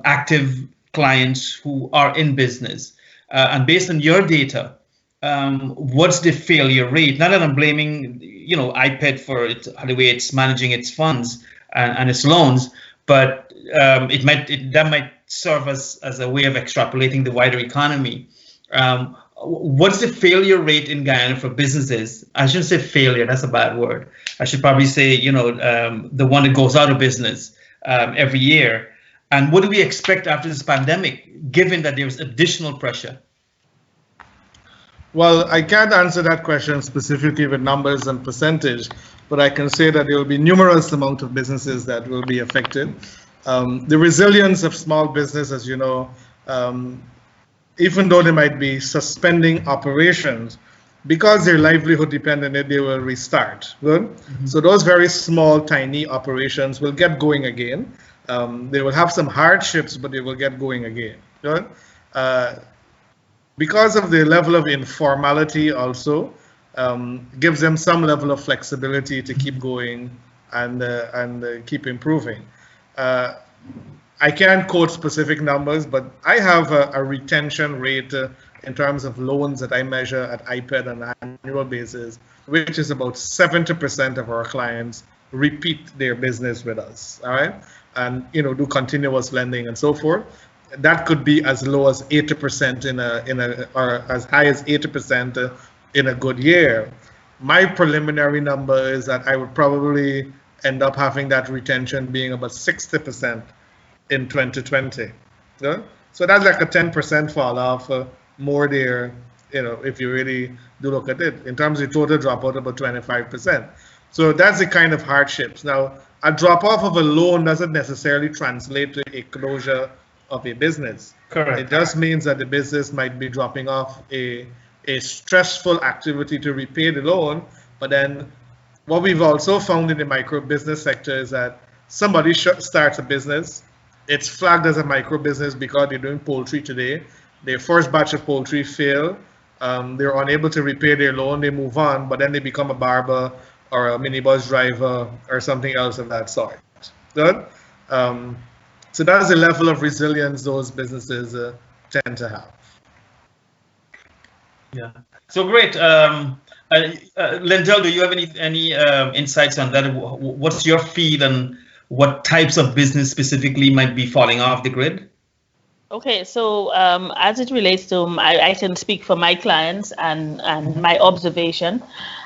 active clients who are in business. And based on your data, what's the failure rate? Not that I'm blaming, IPED for the way it's managing its funds and its loans, but that might serve as a way of extrapolating the wider economy. What's the failure rate in Guyana for businesses? I shouldn't say failure, that's a bad word. I should probably say, the one that goes out of business every year. And what do we expect after this pandemic, given that there's additional pressure?
Well, I can't answer that question specifically with numbers and percentage, but I can say that there will be numerous amount of businesses that will be affected. The resilience of small business, as you know, even though they might be suspending operations, because their livelihood depends on it, they will restart. Good. Mm-hmm. So those very small, tiny operations will get going again. They will have some hardships, but they will get going again. Good. Because of the level of informality also, gives them some level of flexibility to keep going and keep improving. I can't quote specific numbers, but I have a retention rate in terms of loans that I measure at IPED on an annual basis, which is about 70% of our clients repeat their business with us, all right? And do continuous lending and so forth. That could be as low as 80% or as high as 80% in a good year. My preliminary number is that I would probably end up having that retention being about 60% in 2020. Yeah? So that's like a 10% fall off, more there, if you really do look at it. In terms of total dropout, about 25%. So that's the kind of hardships. Now, a drop off of a loan doesn't necessarily translate to a closure of a business. Correct. It just means that the business might be dropping off a stressful activity to repay the loan. But then what we've also found in the micro business sector is that somebody starts a business, it's flagged as a micro business because they're doing poultry today. Their first batch of poultry fail. They're unable to repay their loan, they move on, but then they become a barber or a minibus driver or something else of that sort. Good? So that's the level of resilience those businesses tend to have.
Yeah. So great. Lyndell, do you have any insights on that? What's your feed and what types of business specifically might be falling off the grid?
Okay, so as it relates to, I can speak for my clients and my observation.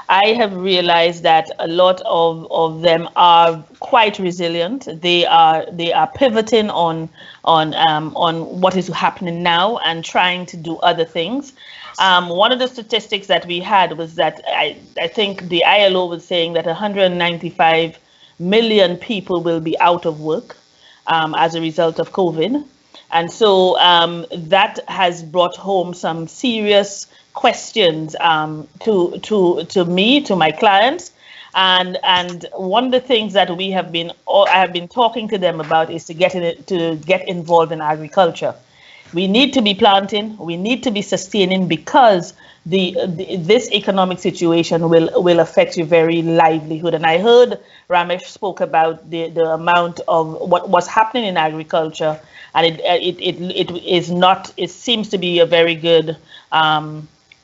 I have realized that a lot of them are quite resilient. They are pivoting on what is happening now and trying to do other things. One of the statistics that we had was that I think the ILO was saying that 195 million people will be out of work as a result of COVID. And so that has brought home some serious questions to me, to my clients. And one of the things that I have been talking to them about is to get involved in agriculture. We need to be planting, we need to be sustaining, because this economic situation will affect your very livelihood. And I heard Ramesh spoke about the amount of what was happening in agriculture, and it seems to be a very good,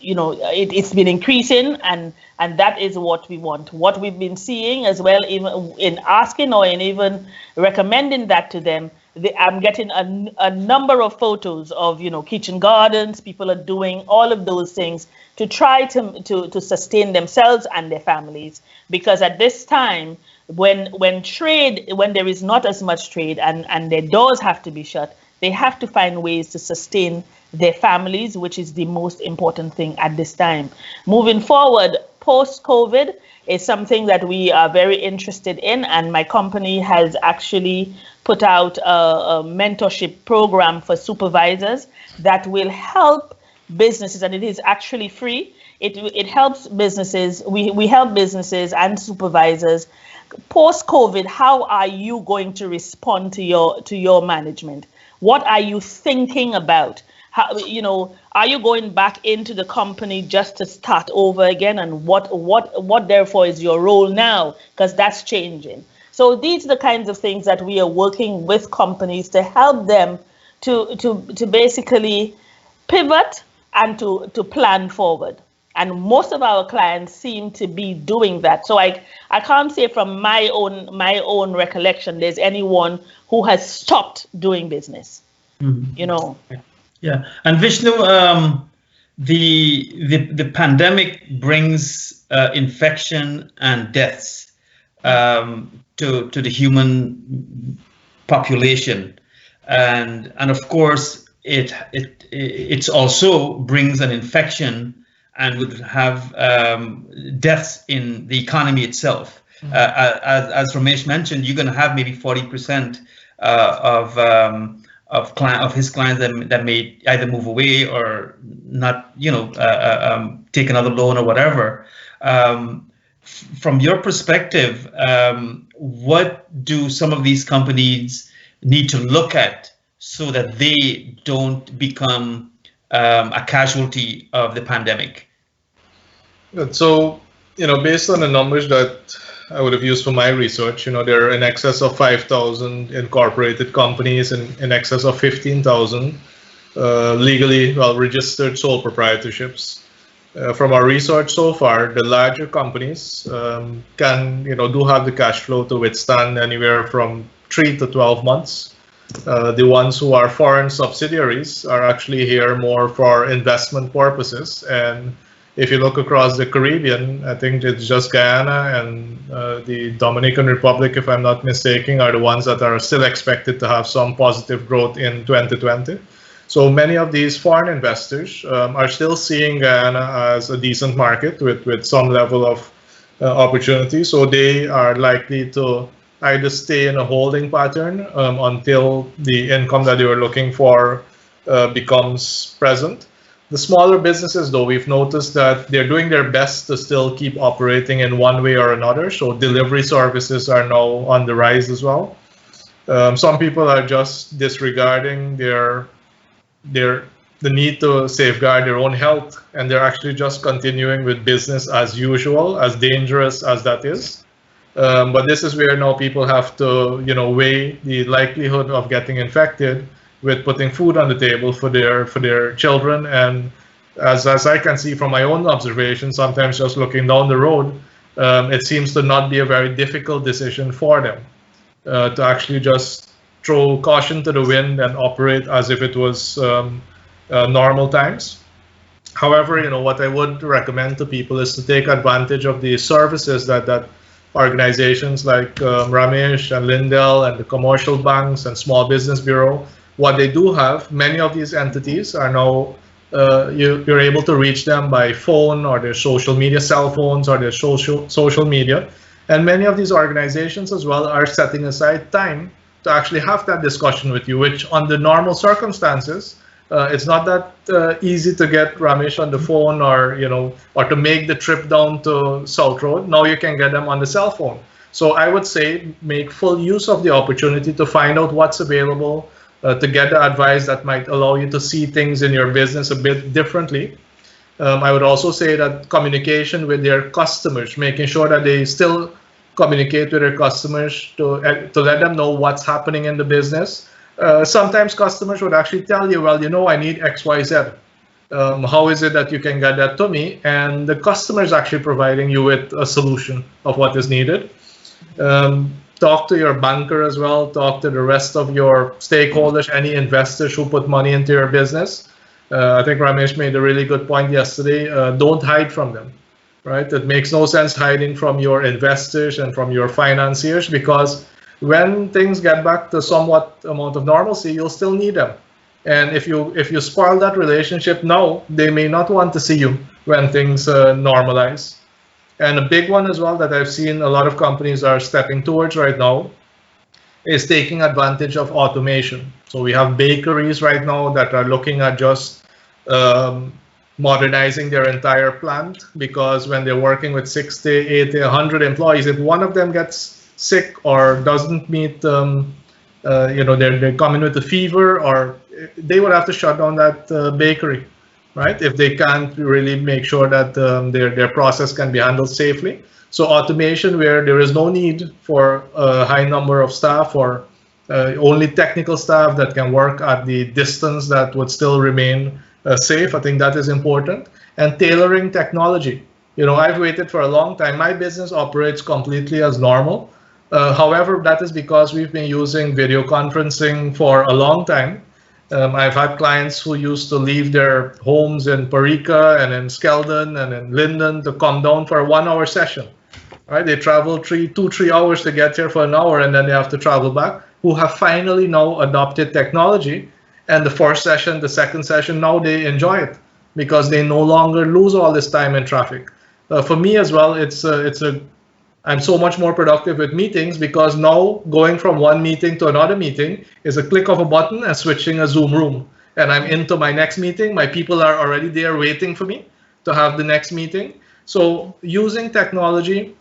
it's been increasing, and that is what we want. What we've been seeing as well, even in asking or in even recommending that to them, I'm getting a number of photos of, kitchen gardens. People are doing all of those things to try to sustain themselves and their families. Because at this time, when there is not as much trade and their doors have to be shut, they have to find ways to sustain their families, which is the most important thing at this time. Moving forward, post-COVID is something that we are very interested in, and my company has actually put out a mentorship program for supervisors that will help businesses, and it is actually free. It helps businesses. We help businesses and supervisors. Post-COVID, how are you going to respond to your management? What are you thinking about? How, are you going back into the company just to start over again? And what therefore is your role now? Because that's changing. So these are the kinds of things that we are working with companies to help them to basically pivot and to plan forward. And most of our clients seem to be doing that. So I can't say from my own recollection there's anyone who has stopped doing business. Mm-hmm.
Yeah, and Vishnu, the pandemic brings infection and deaths to the human population, and of course it also brings an infection and would have deaths in the economy itself. Mm-hmm. As Ramesh mentioned, you're going to have maybe 40% of his clients that may either move away or not, take another loan or whatever. From your perspective, what do some of these companies need to look at so that they don't become a casualty of the pandemic?
So, based on the numbers that I would have used for my research, there are in excess of 5,000 incorporated companies and in excess of 15,000 legally registered sole proprietorships. From our research so far, the larger companies do have the cash flow to withstand anywhere from 3 to 12 months. The ones who are foreign subsidiaries are actually here more for investment purposes. And if you look across the Caribbean, I think it's just Guyana and the Dominican Republic, if I'm not mistaken, are the ones that are still expected to have some positive growth in 2020. So many of these foreign investors are still seeing Guyana as a decent market with some level of opportunity. So they are likely to either stay in a holding pattern until the income that they were looking for becomes present. The smaller businesses, though, we've noticed that they're doing their best to still keep operating in one way or another. So delivery services are now on the rise as well. Some people are just disregarding the need to safeguard their own health, and they're actually just continuing with business as usual, as dangerous as that is. But this is where now people have to, weigh the likelihood of getting infected with putting food on the table for their children. And as I can see from my own observation, sometimes just looking down the road, it seems to not be a very difficult decision for them to actually just throw caution to the wind and operate as if it was normal times. However, what I would recommend to people is to take advantage of the services that organizations like Ramesh and Lyndell and the commercial banks and Small Business Bureau, what they do have, many of these entities are now, you're able to reach them by phone or their social media, cell phones or their social media. And many of these organizations as well are setting aside time to actually have that discussion with you, which under normal circumstances, it's not that easy to get Ramesh on the phone or to make the trip down to South Road. Now you can get them on the cell phone. So I would say make full use of the opportunity to find out what's available, to get the advice that might allow you to see things in your business a bit differently. I would also say that communication with their customers, making sure that they still communicate with their customers to let them know what's happening in the business. Sometimes customers would actually tell you, well, I need X, Y, Z. How is it that you can get that to me? And the customer is actually providing you with a solution of what is needed. Talk to your banker as well. Talk to the rest of your stakeholders, any investors who put money into your business. I think Ramesh made a really good point yesterday. Don't hide from them, right? It makes no sense hiding from your investors and from your financiers, because when things get back to somewhat amount of normalcy, you'll still need them. And if you spoil that relationship now, they may not want to see you when things normalize. And a big one as well that I've seen a lot of companies are stepping towards right now is taking advantage of automation. So we have bakeries right now that are looking at just modernizing their entire plant, because when they're working with 60, 80, 100 employees, if one of them gets sick or doesn't meet, they're coming with a fever, or they would have to shut down that bakery, right? If they can't really make sure that their process can be handled safely. So automation where there is no need for a high number of staff, or only technical staff that can work at the distance that would still remain safe. I think that is important. And tailoring technology. I've waited for a long time. My business operates completely as normal. However, that is because we've been using video conferencing for a long time. I've had clients who used to leave their homes in Parika and in Skeldon and in Lyndell to come down for a 1-hour session. Right? They travel 2-3 hours to get here for an hour, and then they have to travel back, who have finally now adopted technology. And the first session, the second session, now they enjoy it because they no longer lose all this time in traffic. For me as well, I'm so much more productive with meetings, because now going from one meeting to another meeting is a click of a button and switching a Zoom room. And I'm into my next meeting. My people are already there waiting for me to have the next meeting. So using technology,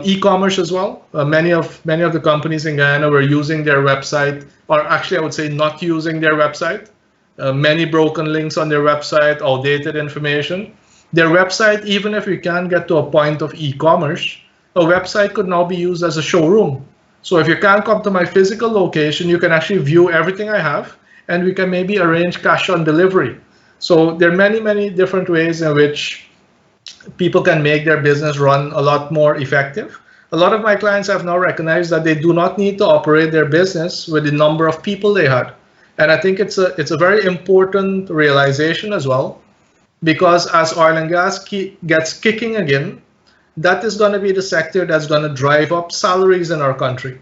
e-commerce as well. Many of the companies in Guyana were using their website, or actually I would say not using their website. Many broken links on their website, outdated information. Their website, even if we can get to a point of e-commerce, a website could now be used as a showroom. So if you can't come to my physical location, you can actually view everything I have, and we can maybe arrange cash on delivery. So there are many, many different ways in which people can make their business run a lot more effective. A lot of my clients have now recognized that they do not need to operate their business with the number of people they had. And I think it's a very important realization as well, because as oil and gas gets kicking again, that is going to be the sector that's going to drive up salaries in our country.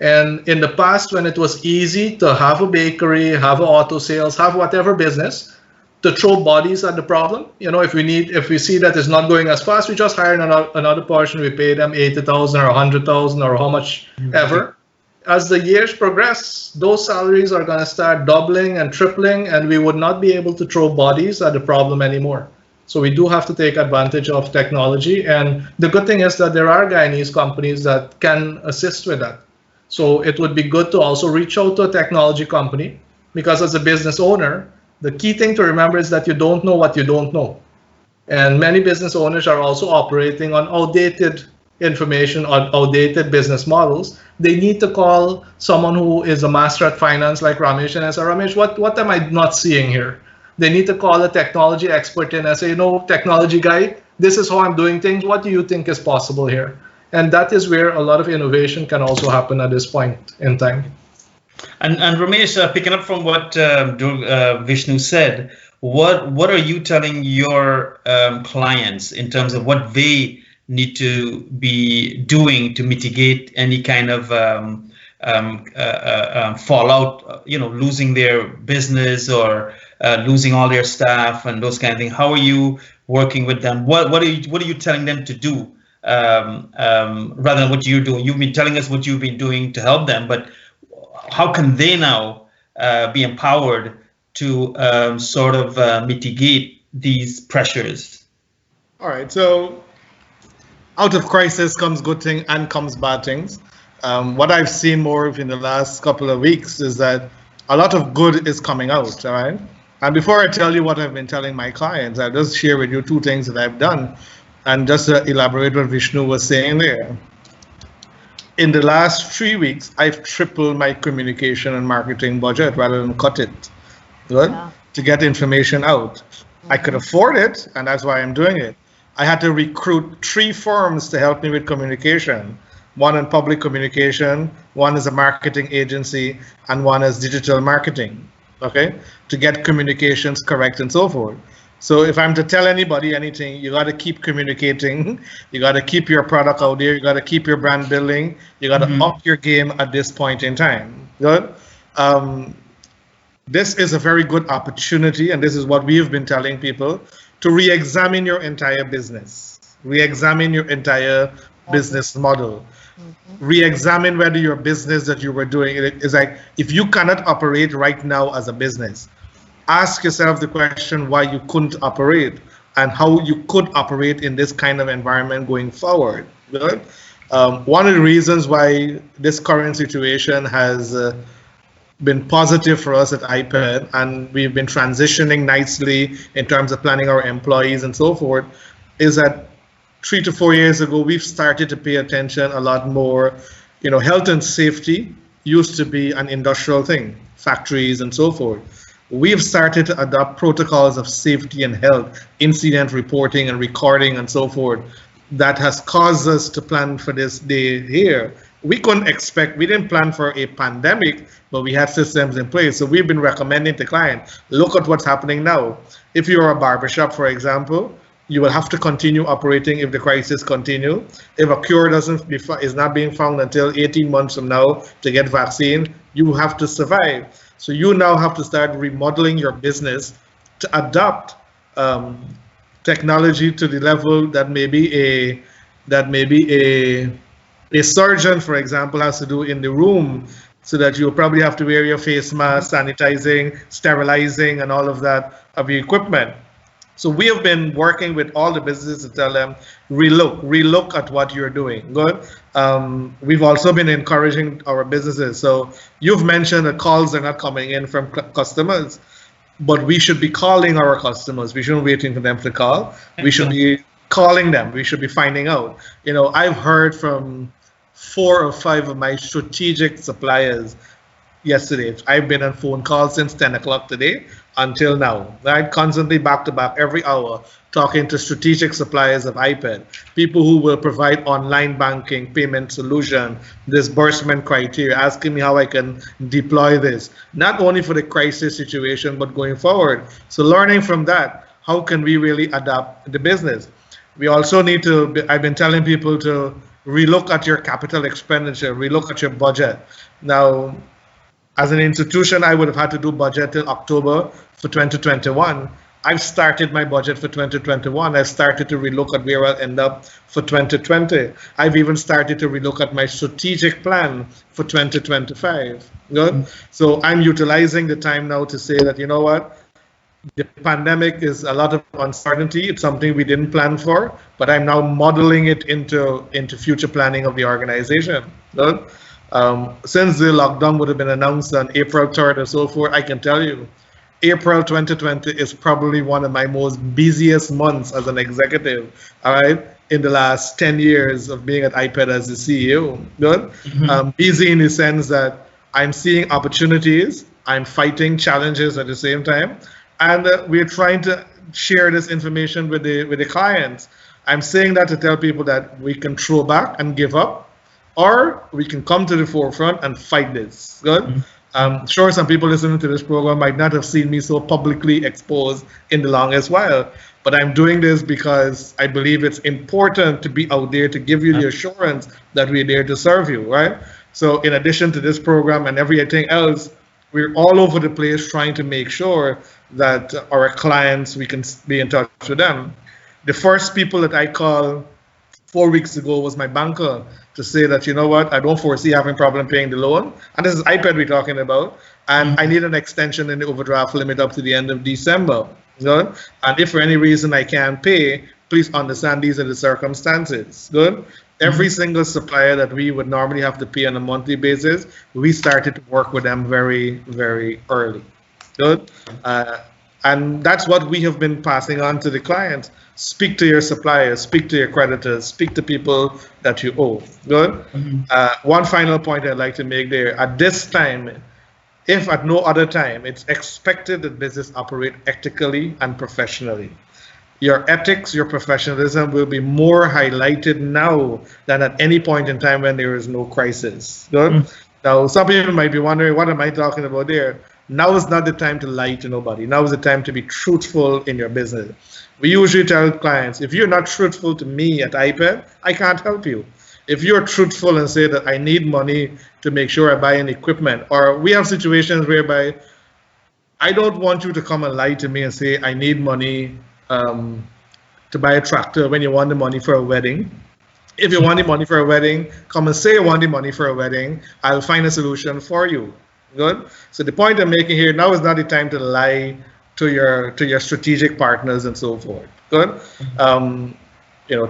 And in the past, when it was easy to have a bakery, have an auto sales, have whatever business, to throw bodies at the problem, if we see that it's not going as fast, we just hire another person, we pay them 80,000 or 100,000 or how much ever. As the years progress, those salaries are going to start doubling and tripling, and we would not be able to throw bodies at the problem anymore. So we do have to take advantage of technology. And the good thing is that there are Guyanese companies that can assist with that. So it would be good to also reach out to a technology company, because as a business owner, the key thing to remember is that you don't know what you don't know. And many business owners are also operating on outdated information, on outdated business models. They need to call someone who is a master at finance like Ramesh and say, Ramesh, what am I not seeing here? They need to call a technology expert in and say, technology guy, this is how I'm doing things. What do you think is possible here? And that is where a lot of innovation can also happen at this point in time.
And Ramesh, picking up from what Vishnu said, what are you telling your clients in terms of what they need to be doing to mitigate any kind of fallout, losing their business or losing all their staff and those kind of things? How are you working with them? What are you telling them to do rather than what you're doing? You've been telling us what you've been doing to help them, but how can they now be empowered to sort of mitigate these pressures?
All right, so out of crisis comes good things and comes bad things. What I've seen more of in the last couple of weeks is that a lot of good is coming out, all right? And before I tell you what I've been telling my clients, I'll just share with you two things that I've done. And just to elaborate what Vishnu was saying there. In the last 3 weeks, I've tripled my communication and marketing budget rather than cut it, good, to get information out. I could afford it, and that's why I'm doing it. I had to recruit 3 firms to help me with communication. One in public communication, one is a marketing agency, and one is digital marketing, okay, to get communications correct and so forth. So if I'm to tell anybody anything, you got to keep communicating. You got to keep your product out there. You got to keep your brand building. You got to up your game at this point in time. Good. This is a very good opportunity, and this is what we've been telling people, to re-examine your entire business, re-examine your entire business model, re-examine whether your business that you were doing is like, if you cannot operate right now as a business, ask yourself the question why you couldn't operate and how you could operate in this kind of environment going forward. Right? One of the reasons why this current situation has been positive for us at iPad, and we've been transitioning nicely in terms of planning our employees and so forth, is that 3 to 4 years ago, we've started to pay attention a lot more. You know, health and safety used to be an industrial thing, factories and so forth. We've started to adopt protocols of safety and health, incident reporting and recording and so forth. That has caused us to plan for this day here. We didn't plan for a pandemic, but we had systems in place. So we've been recommending to clients, look at what's happening now. If you're a barbershop, for example, you will have to continue operating if the crisis continue. If a cure is not being found until 18 months from now to get vaccine, you have to survive. So you now have to start remodeling your business to adopt technology to the level that maybe a surgeon, for example, has to do in the room, so that you'll probably have to wear your face mask, sanitizing, sterilizing, and all of that of your equipment. So we have been working with all the businesses to tell them, relook at what you're doing. Good. We've also been encouraging our businesses. So you've mentioned that calls are not coming in from customers, but we should be calling our customers. We shouldn't be waiting for them to call. We should be calling them. We should be finding out. You know, I've heard from 4 or 5 of my strategic suppliers yesterday. I've been on phone calls since 10 o'clock today until now, right? Constantly back to back every hour, talking to strategic suppliers of iPad, people who will provide online banking, payment solution, disbursement criteria, asking me how I can deploy this, not only for the crisis situation, but going forward. So learning from that, how can we really adapt the business? We also need to, I've been telling people to relook at your capital expenditure, relook at your budget. Now, as an institution, I would have had to do budget till October for 2021. I've started my budget for 2021. I've started to relook at where I'll end up for 2020. I've even started to relook at my strategic plan for 2025. Good? So I'm utilizing the time now to say that, you know what? The pandemic is a lot of uncertainty. It's something we didn't plan for, but I'm now modeling it into future planning of the organization. Good? Since the lockdown would have been announced on April 3rd or so forth, I can tell you, April 2020 is probably one of my most busiest months as an executive, all right, in the last 10 years of being at iPad as the CEO. Good? Busy in the sense that I'm seeing opportunities, I'm fighting challenges at the same time, and we're trying to share this information with the clients. I'm saying that to tell people that we can throw back and give up, or we can come to the forefront and fight this. Good? Sure, some people listening to this program might not have seen me so publicly exposed in the longest while, but I'm doing this because I believe it's important to be out there to give you the assurance that we're there to serve you, right? So in addition to this program and everything else, we're all over the place trying to make sure that our clients, we can be in touch with them. The first people that I called 4 weeks ago was my banker to say that, you know what, I don't foresee having a problem paying the loan. And this is iPad we're talking about. And I need an extension in the overdraft limit up to the end of December. Good? And if for any reason I can't pay, please understand these are the circumstances. Good? Every single supplier that we would normally have to pay on a monthly basis, we started to work with them very, very early. Good. And that's what we have been passing on to the clients. Speak to your suppliers, speak to your creditors, speak to people that you owe. Good. One final point I'd like to make there. At this time, if at no other time, it's expected that business operate ethically and professionally. Your ethics, your professionalism will be more highlighted now than at any point in time when there is no crisis. Good? Now, some people might be wondering, what am I talking about there? Now is not the time to lie to nobody. Now is the time to be truthful in your business. We usually tell clients, if you're not truthful to me at iPad, I can't help you. If you're truthful and say that I need money to make sure I buy an equipment, or we have situations whereby I don't want you to come and lie to me and say I need money to buy a tractor when you want the money for a wedding. If you want the money for a wedding, come and say you want the money for a wedding. I'll find a solution for you. Good. So the point I'm making here, now is not the time to lie to your strategic partners and so forth. Good.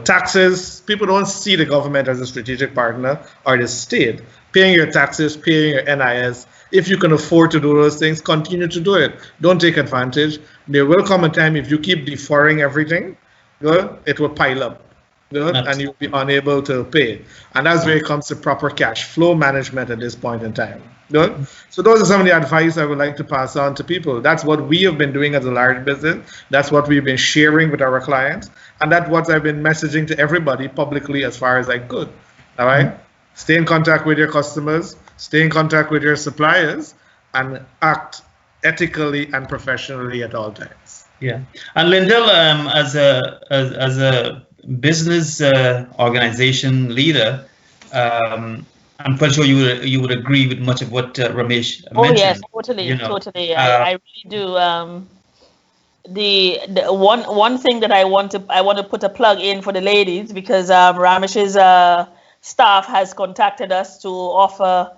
Taxes. People don't see the government as a strategic partner or the state. Paying your taxes, paying your NIS. If you can afford to do those things, continue to do it. Don't take advantage. There will come a time if you keep deferring everything, good, it will pile up, good, and you'll be unable to pay. And that's where it comes to proper cash flow management at this point in time. Good. So those are some of the advice I would like to pass on to people. That's what we have been doing as a large business. That's what we've been sharing with our clients. And that's what I've been messaging to everybody publicly as far as I could. All right. Stay in contact with your customers, stay in contact with your suppliers, and act ethically and professionally at all times.
Yeah. And Lyndell, as a business organization leader, I'm quite sure you would agree with much of what Ramesh mentioned.
Oh yes, totally, totally. I really do. The one thing that I want to put a plug in for the ladies, because Ramesh's staff has contacted us to offer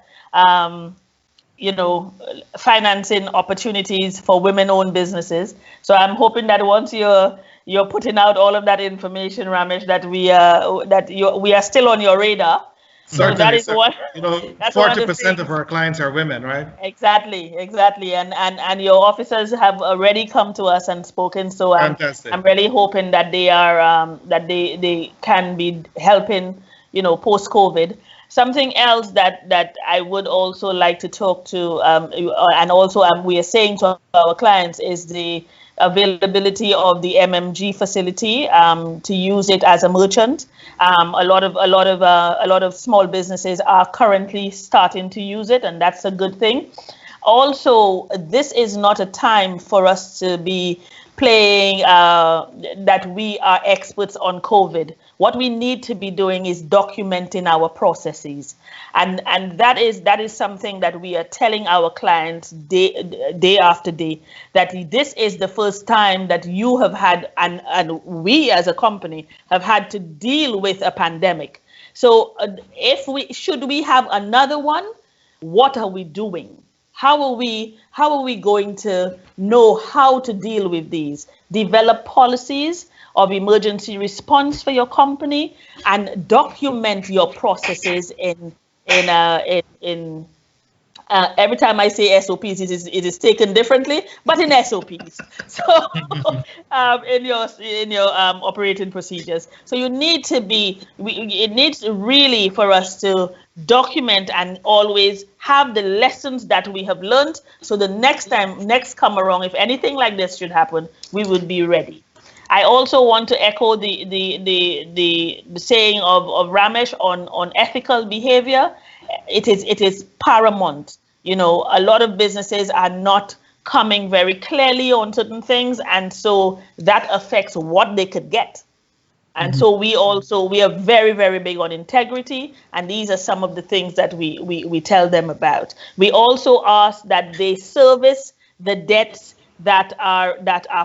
financing opportunities for women-owned businesses. So I'm hoping that once you're putting out all of that information, Ramesh, that we are still on your radar.
Certainly,
so that is what
40% of our clients are women, right?
Exactly, and your officers have already come to us and spoken. So I'm really hoping that they are that they can be helping, post-COVID. Something else that I would also like to talk to, and also we are saying to our clients, is the availability of the MMG facility to use it as a merchant. A lot of small businesses are currently starting to use it, and that's a good thing. Also, this is not a time for us to be playing that we are experts on COVID. What we need to be doing is documenting our processes, and that is something that we are telling our clients day after day, that this is the first time that you have had, and we as a company have had to deal with a pandemic. So should we have another one, what are we doing? How are we going to know how to deal with these? Develop policies of emergency response for your company and document your processes in every time I say SOPs, it is taken differently, but in SOPs. So in your operating procedures. So it needs really for us to document and always have the lessons that we have learned. So the next come around, if anything like this should happen, we would be ready. I also want to echo the saying of Ramesh on ethical behavior. It is paramount. A lot of businesses are not coming very clearly on certain things, and so that affects what they could get. And so we are very, very big on integrity, and these are some of the things that we tell them about. We also ask that they service the debts that are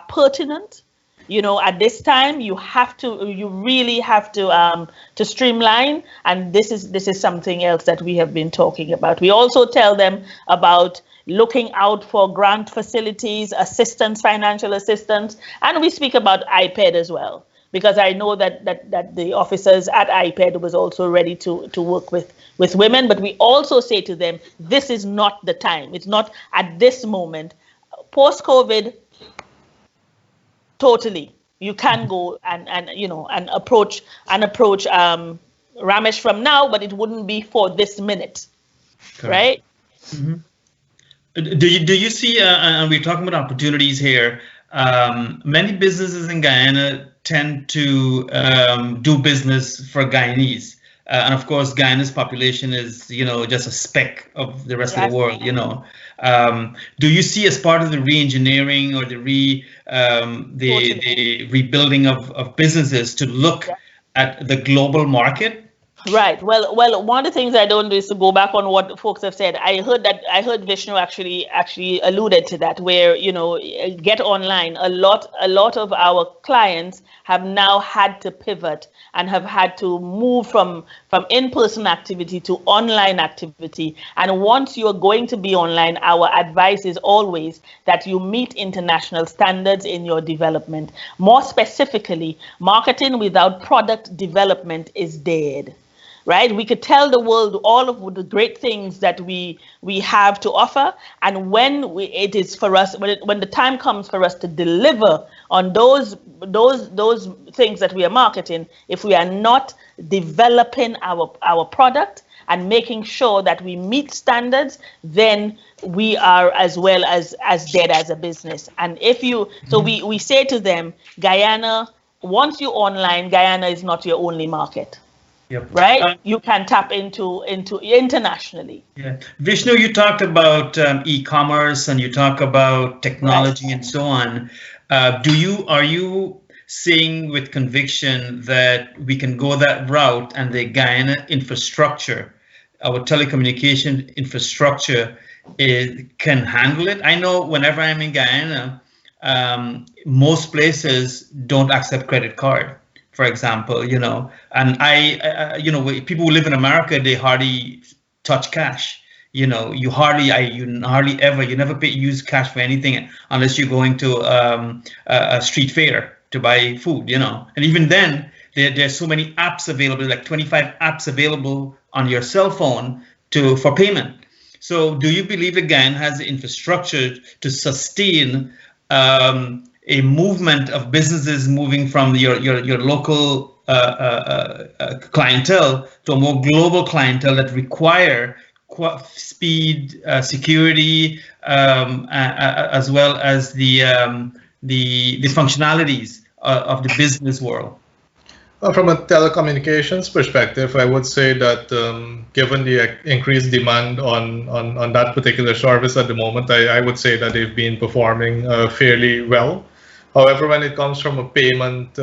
pertinent. At this time, you really have to streamline, and this is something else that we have been talking about. We also tell them about looking out for grant facilities, assistance, financial assistance, and we speak about iPad as well, because I know that the officers at IPED was also ready to work with women. But we also say to them, this is not the time. It's not at this moment. Post-COVID, totally, you can go and approach Ramesh from now, but it wouldn't be for this minute. Correct. Right?
Mm-hmm. Do you see, and we're talking about opportunities here, many businesses in Guyana tend to do business for Guyanese. And of course, Guyana's population is, just a speck of the rest of the world, Do you see, as part of the re-engineering or the rebuilding of businesses, to look at the global market?
Right. Well, one of the things I don't do is to go back on what folks have said. I heard Vishnu actually alluded to that, where, get online. A lot of our clients have now had to pivot and have had to move from in-person activity to online activity. And once you are going to be online, our advice is always that you meet international standards in your development. More specifically, marketing without product development is dead. Right? We could tell the world all of the great things that we have to offer, and when it is for us, when the time comes for us to deliver on those things that we are marketing, if we are not developing our product and making sure that we meet standards, then we are as well as dead as a business. And so we say to them, Guyana, once you're online, Guyana is not your only market.
Yep.
Right? You can tap into internationally.
Yeah. Vishnu, you talked about e-commerce and you talk about technology and so on. Are you saying with conviction that we can go that route and the Guyana infrastructure, our telecommunication infrastructure, can handle it? I know whenever I'm in Guyana, most places don't accept credit card, for example, and people who live in America, they hardly touch cash. You never use cash for anything unless you're going to a street fair to buy food, and even then there's so many apps available, like 25 apps available on your cell phone for payment. So do you believe that Guyana has the infrastructure to sustain a movement of businesses moving from your local clientele to a more global clientele that require speed, security, as well as the functionalities of the business world?
From a telecommunications perspective, I would say that given the increased demand on that particular service at the moment, I would say that they've been performing fairly well. However, when it comes from a payment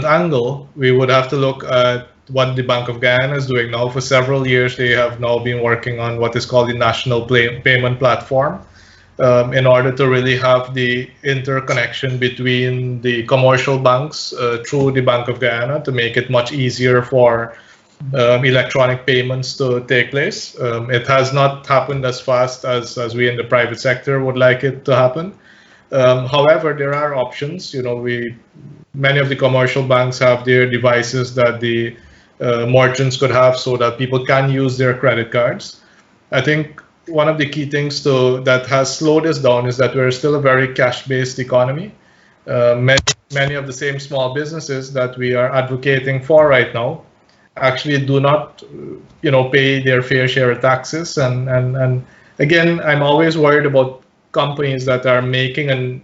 angle, we would have to look at what the Bank of Guyana is doing now. For several years, they have now been working on what is called the National Payment Platform, in order to really have the interconnection between the commercial banks through the Bank of Guyana to make it much easier for electronic payments to take place. It has not happened as fast as we in the private sector would like it to happen. However, there are options. Many of the commercial banks have their devices that the merchants could have so that people can use their credit cards. I think one of the key things that has slowed us down is that we're still a very cash-based economy. Many of the same small businesses that we are advocating for right now actually do not, pay their fair share of taxes. And again, I'm always worried about companies that are making an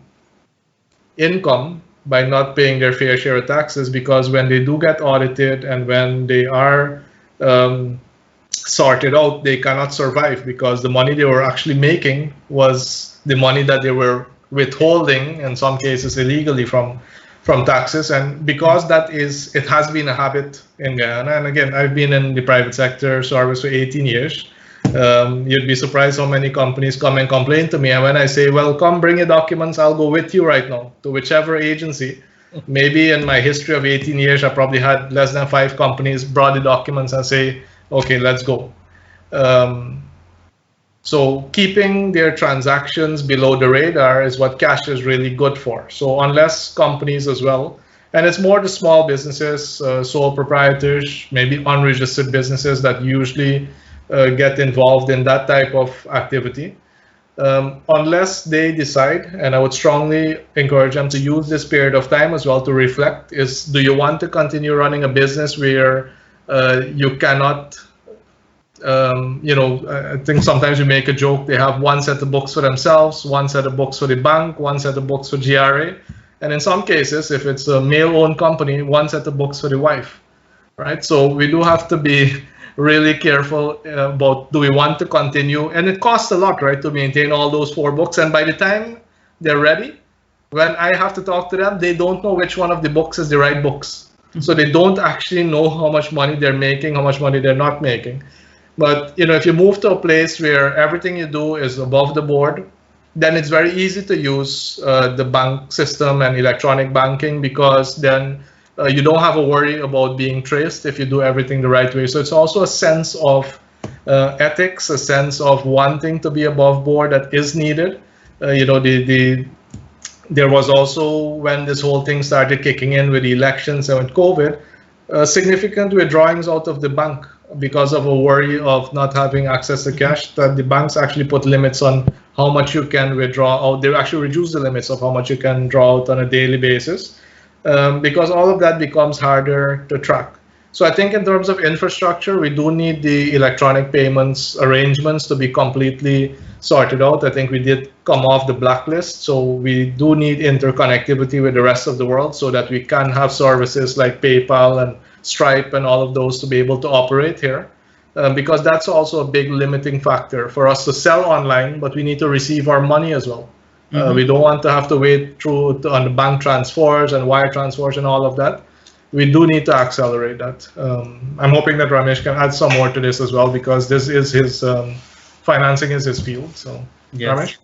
income by not paying their fair share of taxes, because when they do get audited and when they are sorted out, they cannot survive, because the money they were actually making was the money that they were withholding, in some cases illegally, from taxes. And because it has been a habit in Guyana, and again, I've been in the private sector service for 18 years. You'd be surprised how many companies come and complain to me, and when I say, well, come bring your documents, I'll go with you right now to whichever agency. Maybe in my history of 18 years, I probably had less than 5 companies brought the documents and say, okay, let's go. So keeping their transactions below the radar is what cash is really good for. So unless companies as well, and it's more the small businesses, sole proprietors, maybe unregistered businesses that usually get involved in that type of activity. Unless they decide, and I would strongly encourage them to use this period of time as well to reflect, is do you want to continue running a business where you cannot, I think sometimes we make a joke, they have one set of books for themselves, one set of books for the bank, one set of books for GRA, and in some cases, if it's a male-owned company, one set of books for the wife, right? So we do have to be really careful about, do we want to continue? And it costs a lot, right, to maintain all those 4 books. And by the time they're ready, when I have to talk to them, they don't know which one of the books is the right books. So they don't actually know how much money they're making, how much money they're not making. But if you move to a place where everything you do is above the board, then it's very easy to use the bank system and electronic banking, because then you don't have a worry about being traced if you do everything the right way. So it's also a sense of ethics, a sense of wanting to be above board that is needed. There was also, when this whole thing started kicking in with the elections and with COVID, significant withdrawings out of the bank because of a worry of not having access to cash, that the banks actually put limits on how much you can withdraw out. They actually reduced the limits of how much you can draw out on a daily basis, because all of that becomes harder to track. So I think in terms of infrastructure, we do need the electronic payments arrangements to be completely sorted out. I think we did come off the blacklist, so we do need interconnectivity with the rest of the world so that we can have services like PayPal and Stripe and all of those to be able to operate here, because that's also a big limiting factor for us to sell online, but we need to receive our money as well. We don't want to have to wait through on the bank transfers and wire transfers and all of that. We do need to accelerate that. I'm hoping that Ramesh can add some more to this as well, because this is his financing is his field. So, yes. Ramesh?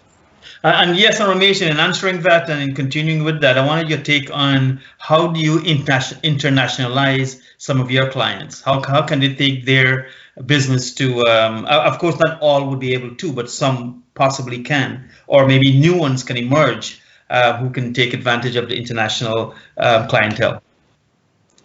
And yes, Ramesh, in answering that and in continuing with that, I wanted your take on how do you internationalize some of your clients? How can they take their business to, of course, not all would be able to, but some possibly can, or maybe new ones can emerge who can take advantage of the international clientele.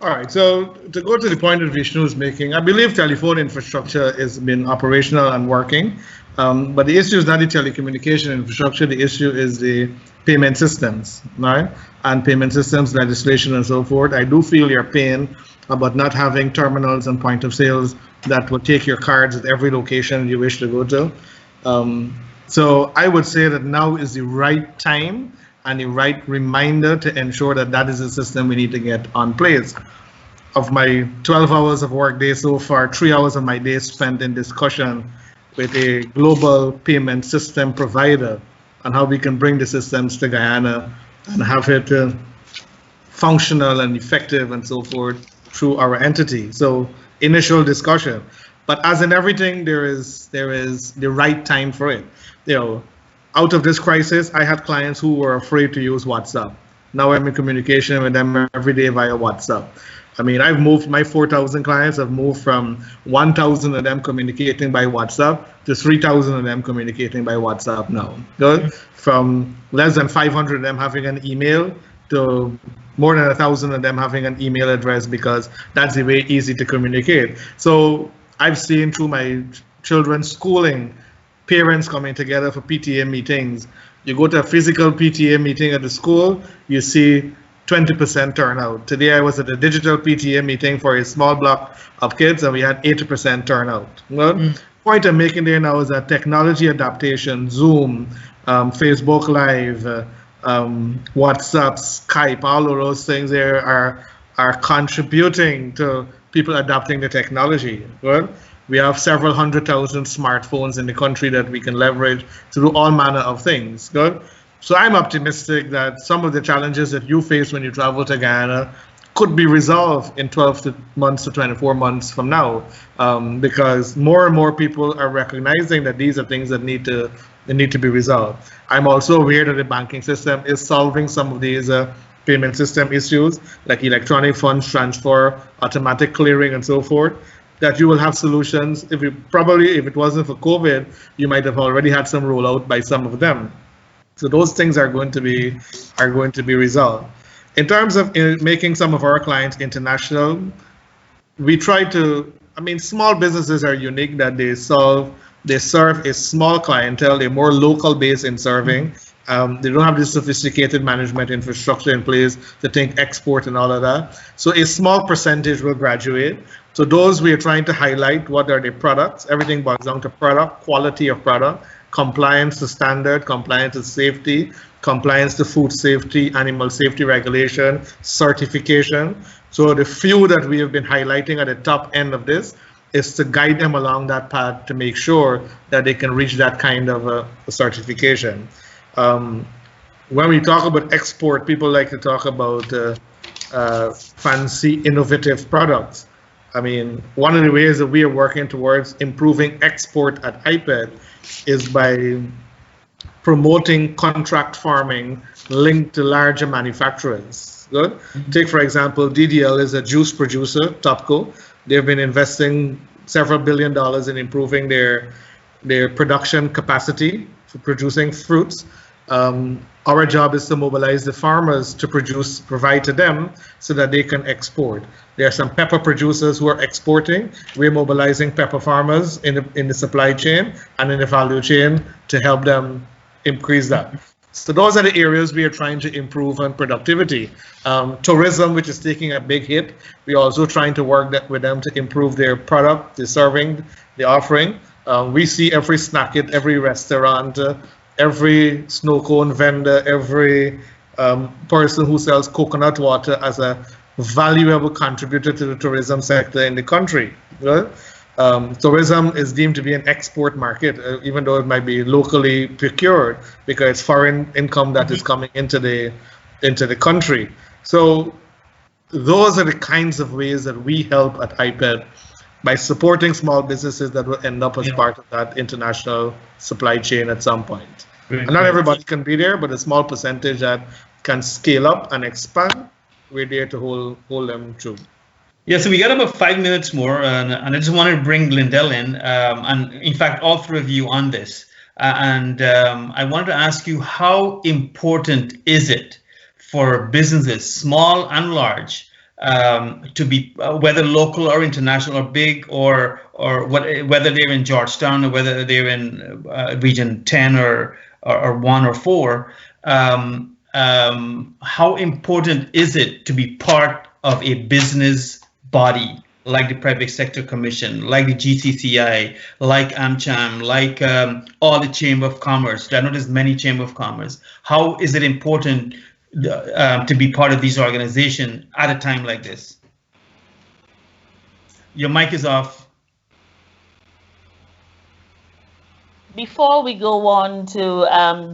All right, so to go to the point that Vishnu is making, I believe telephone infrastructure has been operational and working, but the issue is not the telecommunication infrastructure, the issue is the payment systems, right? And payment systems legislation and so forth. I do feel your pain about not having terminals and point of sales that will take your cards at every location you wish to go to. So I would say that now is the right time and the right reminder to ensure that that is a system we need to get on place. Of my 12 hours of work day so far, 3 hours of my day spent in discussion with a global payment system provider on how we can bring the systems to Guyana and have it functional and effective and so forth through our entity. So initial discussion, but as in everything, there is the right time for it. Out of this crisis, I had clients who were afraid to use WhatsApp. Now I'm in communication with them every day via WhatsApp. I mean, I've moved my 4,000 clients, I've moved from 1,000 of them communicating by WhatsApp to 3,000 of them communicating by WhatsApp now. Good? From less than 500 of them having an email to more than 1,000 of them having an email address, because that's the way easy to communicate. So I've seen through my children's schooling, parents coming together for PTA meetings. You go to a physical PTA meeting at the school, you see 20% turnout. Today I was at a digital PTA meeting for a small block of kids and we had 80% turnout. Well, point I'm making there now is that technology adaptation, Zoom, Facebook Live, WhatsApp, Skype, all of those things there are contributing to people adopting the technology. Well, we have several 100,000 smartphones in the country that we can leverage to do all manner of things. Good. So I'm optimistic that some of the challenges that you face when you travel to Guyana could be resolved in 12 months to 24 months from now, because more and more people are recognizing that these are things that need to be resolved. I'm also aware that the banking system is solving some of these payment system issues, like electronic funds transfer, automatic clearing, and so forth. that you will have solutions. If it wasn't for COVID, you might have already had some rollout by some of them. So those things are going to be resolved. In terms of making some of our clients international, we try to. I mean, small businesses are unique that they serve a small clientele. They're more local based in serving. They don't have this sophisticated management infrastructure in place to think export and all of that. So a small percentage will graduate. So those we are trying to highlight what are the products. Everything boils down to product, quality of product, compliance to standard, compliance to safety, compliance to food safety, animal safety regulation, certification. So the few that we have been highlighting at the top end of this is to guide them along that path to make sure that they can reach that kind of a certification. When we talk about export, people like to talk about fancy, innovative products. I mean, one of the ways that we are working towards improving export at IPED is by promoting contract farming linked to larger manufacturers. Good. Take, for example, DDL is a juice producer, Topco. They've been investing several $1 billion in improving their production capacity for producing fruits. Our job is to mobilize the farmers to provide to them so that they can export. There are some pepper producers who are exporting. We're mobilizing pepper farmers in the supply chain and in the value chain to help them increase that. So those are the areas we are trying to improve on productivity. Tourism, which is taking a big hit, we're also trying to work with them to improve their product, the serving, the offering. We see every snack it, every restaurant, every snow cone vendor, every person who sells coconut water as a valuable contributor to the tourism sector in the country. Right? Tourism is deemed to be an export market, even though it might be locally procured, because it's foreign income that is coming into the country. So those are the kinds of ways that we help at IPED by supporting small businesses that will end up as part of that international supply chain at some point. And not everybody can be there, but a small percentage that can scale up and expand, we're there to hold them true.
Yeah, so we got about 5 minutes more, and I just wanted to bring Lyndell in, and in fact, all three of you on this. I wanted to ask you, how important is it for businesses, small and large, to be whether local or international or big or whether they're in Georgetown or whether they're in region 10 or 1 or 4, how important is it to be part of a business body like the Private Sector Commission, like the GCCI, like AmCham, like all the Chamber of Commerce? I know there's many Chamber of Commerce. How is it important to be part of these organizations at a time like this? Your mic is off.
Before we go on to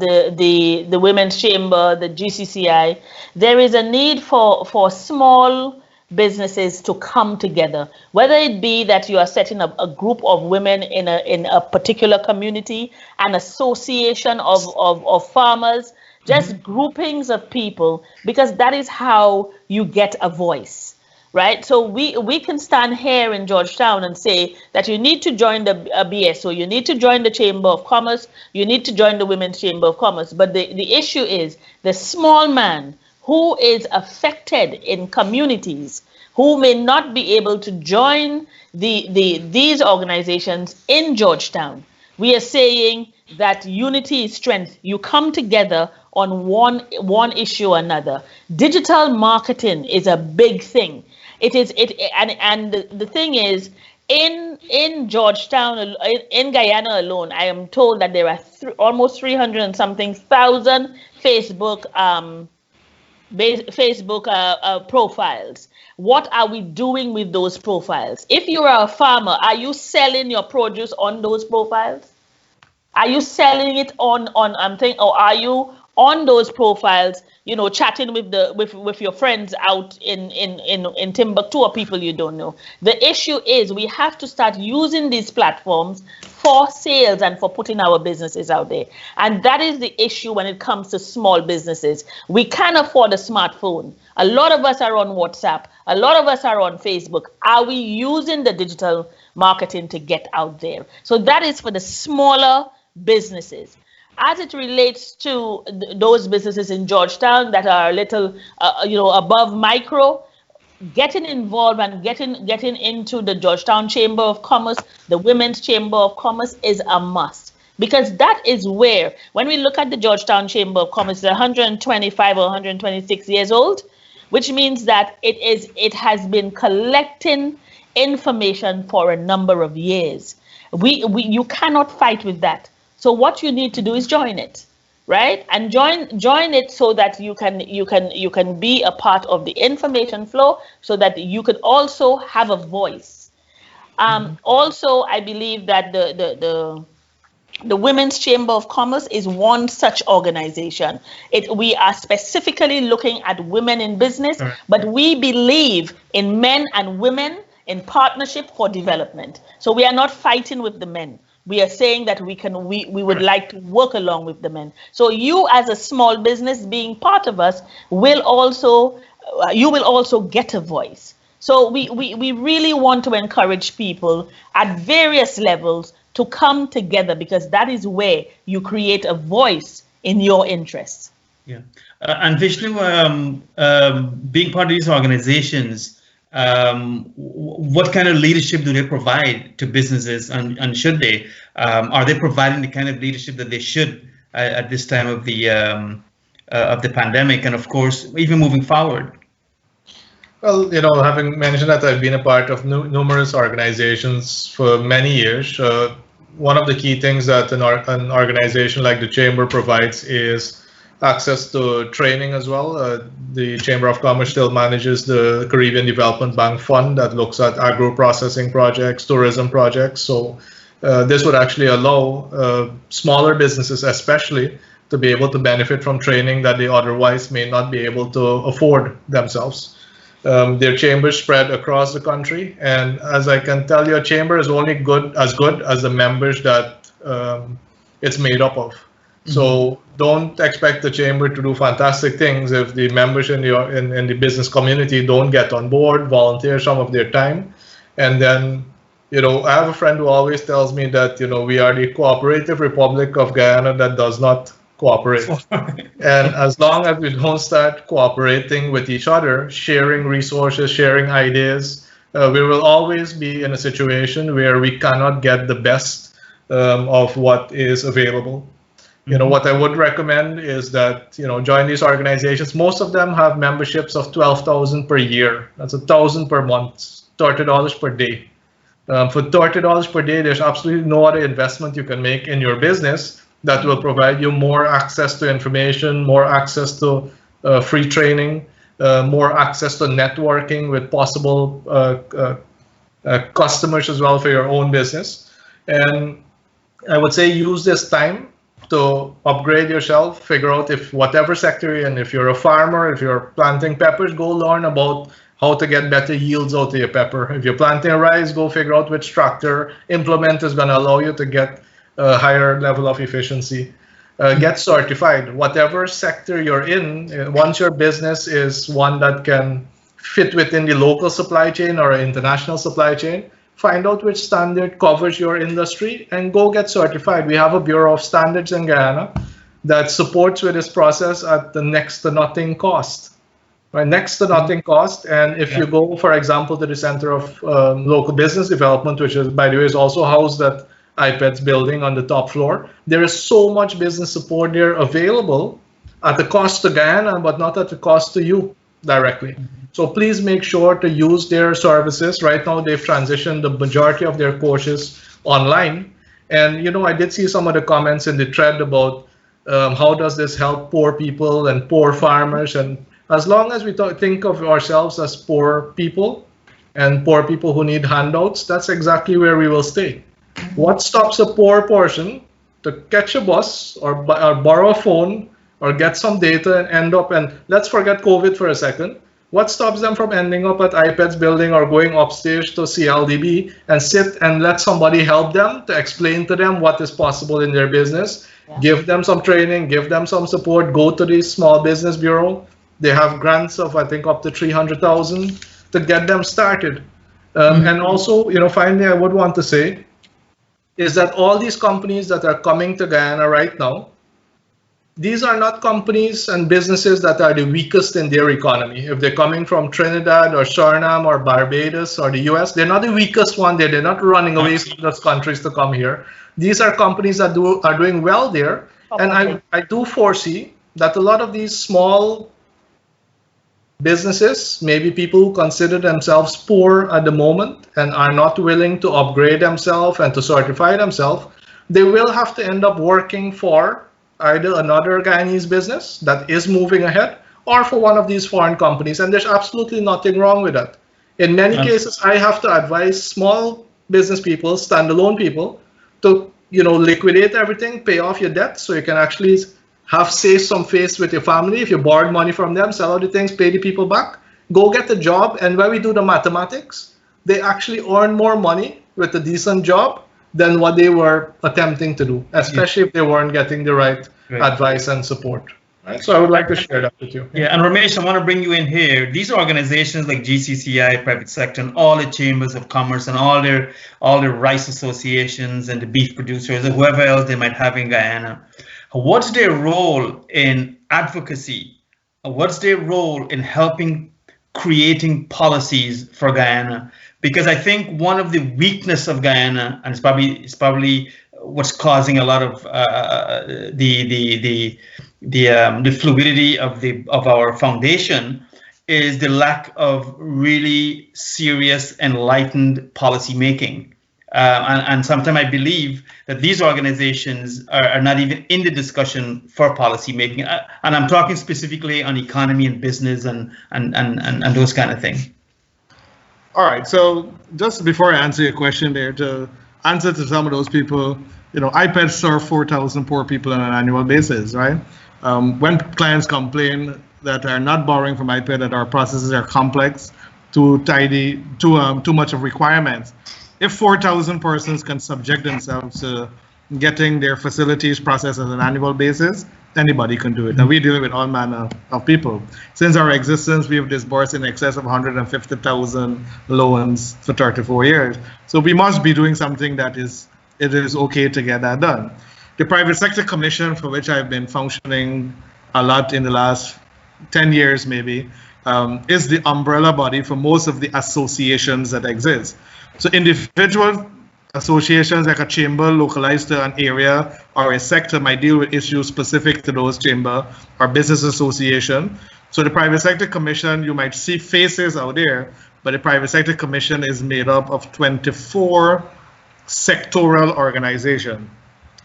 the Women's Chamber, the GCCI, there is a need for small businesses to come together, whether it be that you are setting up a group of women in a particular community, an association of farmers, just groupings of people, because that is how you get a voice. Right, so we can stand here in Georgetown and say that you need to join the BSO, you need to join the Chamber of Commerce, you need to join the Women's Chamber of Commerce. But the issue is the small man who is affected in communities, who may not be able to join these organizations in Georgetown. We are saying that unity is strength. You come together on one issue or another. Digital marketing is a big thing. It is and the thing is, in Georgetown, in Guyana alone, I am told that there are almost 300 and something thousand Facebook profiles. What are we doing with those profiles? If you are a farmer, are you selling your produce on those profiles? Are you selling it on or are you on those profiles, chatting with your friends out in Timbuktu or people you don't know. The issue is we have to start using these platforms for sales and for putting our businesses out there. And that is the issue when it comes to small businesses. We can't afford a smartphone. A lot of us are on WhatsApp. A lot of us are on Facebook. Are we using the digital marketing to get out there? So that is for the smaller businesses. As it relates to those businesses in Georgetown that are a little, above micro, getting involved and getting into the Georgetown Chamber of Commerce, the Women's Chamber of Commerce is a must. Because that is where, when we look at the Georgetown Chamber of Commerce, it's 125 or 126 years old, which means that it has been collecting information for a number of years. You cannot fight with that. So what you need to do is join it, right? And join it so that you can be a part of the information flow, so that you could also have a voice. Also, I believe that the Women's Chamber of Commerce is one such organization. We are specifically looking at women in business, but we believe in men and women in partnership for development. So we are not fighting with the men. We are saying that we would like to work along with the men. So you, as a small business, being part of us, will also get a voice. So we really want to encourage people at various levels to come together, because that is where you create a voice in your interests.
Yeah, and Vishnu, being part of these organizations, what kind of leadership do they provide to businesses, and should they? Are they providing the kind of leadership that they should at this time of the pandemic, and of course, even moving forward?
Well, having mentioned that I've been a part of numerous organizations for many years, one of the key things that an organization like the Chamber provides is access to training as well. The Chamber of Commerce still manages the Caribbean Development Bank Fund that looks at agro-processing projects, tourism projects. So this would actually allow smaller businesses especially to be able to benefit from training that they otherwise may not be able to afford themselves. Their chambers spread across the country, and as I can tell you, a chamber is only good as the members that it's made up of. So don't expect the chamber to do fantastic things if the members in the business community don't get on board, volunteer some of their time. And then, I have a friend who always tells me that, we are the cooperative Republic of Guyana that does not cooperate. And as long as we don't start cooperating with each other, sharing resources, sharing ideas, we will always be in a situation where we cannot get the best of what is available. What I would recommend is that, join these organizations. Most of them have memberships of $12,000 per year. That's $1,000 per month, $30 per day. For $30 per day, there's absolutely no other investment you can make in your business that will provide you more access to information, more access to free training, more access to networking with possible customers as well for your own business. And I would say use this time to upgrade yourself, figure out if whatever sector you're in, if you're a farmer, if you're planting peppers, go learn about how to get better yields out of your pepper. If you're planting rice, go figure out which tractor implement is going to allow you to get a higher level of efficiency. Get certified. Whatever sector you're in, once your business is one that can fit within the local supply chain or international supply chain, find out which standard covers your industry and go get certified. We have a Bureau of Standards in Guyana that supports with this process at the next to nothing cost. Right, next to nothing cost. And if you go, for example, to the Center of Local Business Development, which is, by the way, is also housed at IPED's building on the top floor, there is so much business support there available at the cost to Guyana, but not at the cost to you directly. So please make sure to use their services. Right now, they've transitioned the majority of their courses online. And, I did see some of the comments in the thread about how does this help poor people and poor farmers. And as long as we think of ourselves as poor people and poor people who need handouts, that's exactly where we will stay. What stops a poor person to catch a bus or borrow a phone or get some data and end up, and let's forget COVID for a second. What stops them from ending up at IPED's building or going upstage to CLDB and sit and let somebody help them to explain to them what is possible in their business, give them some training, give them some support, go to the Small Business Bureau. They have grants of, I think, up to 300,000 to get them started. And also, finally, I would want to say is that all these companies that are coming to Guyana right now, these are not companies and businesses that are the weakest in their economy. If they're coming from Trinidad or Suriname or Barbados or the US, they're not the weakest one there. They're not running away from those countries to come here. These are companies that are doing well there. And I do foresee that a lot of these small businesses, maybe people who consider themselves poor at the moment and are not willing to upgrade themselves and to certify themselves, they will have to end up working for either another Guyanese business that is moving ahead or for one of these foreign companies. And there's absolutely nothing wrong with that. In many cases, I have to advise small business people, standalone people, to liquidate everything, pay off your debt so you can actually have save some face with your family. If you borrowed money from them, sell all the things, pay the people back, go get a job. And when we do the mathematics, they actually earn more money with a decent job than what they were attempting to do, especially if they weren't getting the right advice and support. Right? So I would like to share that with you.
Yeah, and Ramesh, I want to bring you in here. These organizations like GCCI, private sector, and all the chambers of commerce and all their rice associations and the beef producers and whoever else they might have in Guyana, what's their role in advocacy? What's their role in helping creating policies for Guyana? Because I think one of the weakness of Guyana, and it's probably what's causing a lot of the fluidity of our foundation, is the lack of really serious, enlightened policy making. And sometimes I believe that these organizations are not even in the discussion for policy making. And I'm talking specifically on economy and business and those kind of things.
All right, so just before I answer your question there, to answer to some of those people, IPED serve 4,000 poor people on an annual basis, right? When clients complain that are not borrowing from IPED, that our processes are complex, too much of requirements. If 4,000 persons can subject themselves to getting their facilities processed on an annual basis, anybody can do it. And we're dealing with all manner of people. Since our existence, we have disbursed in excess of 150,000 loans for 34 years. So we must be doing something that it is okay to get that done. The Private Sector Commission, for which I've been functioning a lot in the last 10 years maybe, is the umbrella body for most of the associations that exist. So individual associations like a chamber localized to an area or a sector might deal with issues specific to those chamber or business association. So the Private Sector Commission, you might see faces out there, but the Private Sector Commission is made up of 24 sectoral organizations.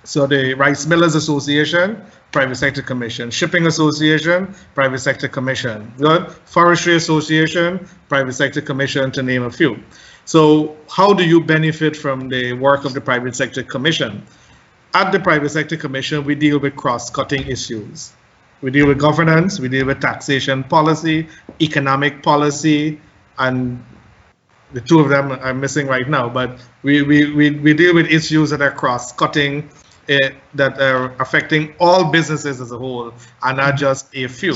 So the Rice Millers Association, Private Sector Commission. Shipping Association, Private Sector Commission. Good. Forestry Association, Private Sector Commission, to name a few. So how do you benefit from the work of the Private Sector Commission? At the Private Sector Commission, we deal with cross-cutting issues. We deal with governance, we deal with taxation policy, economic policy, and the two of them I'm missing right now, but we deal with issues that are cross-cutting, that are affecting all businesses as a whole, and not just a few.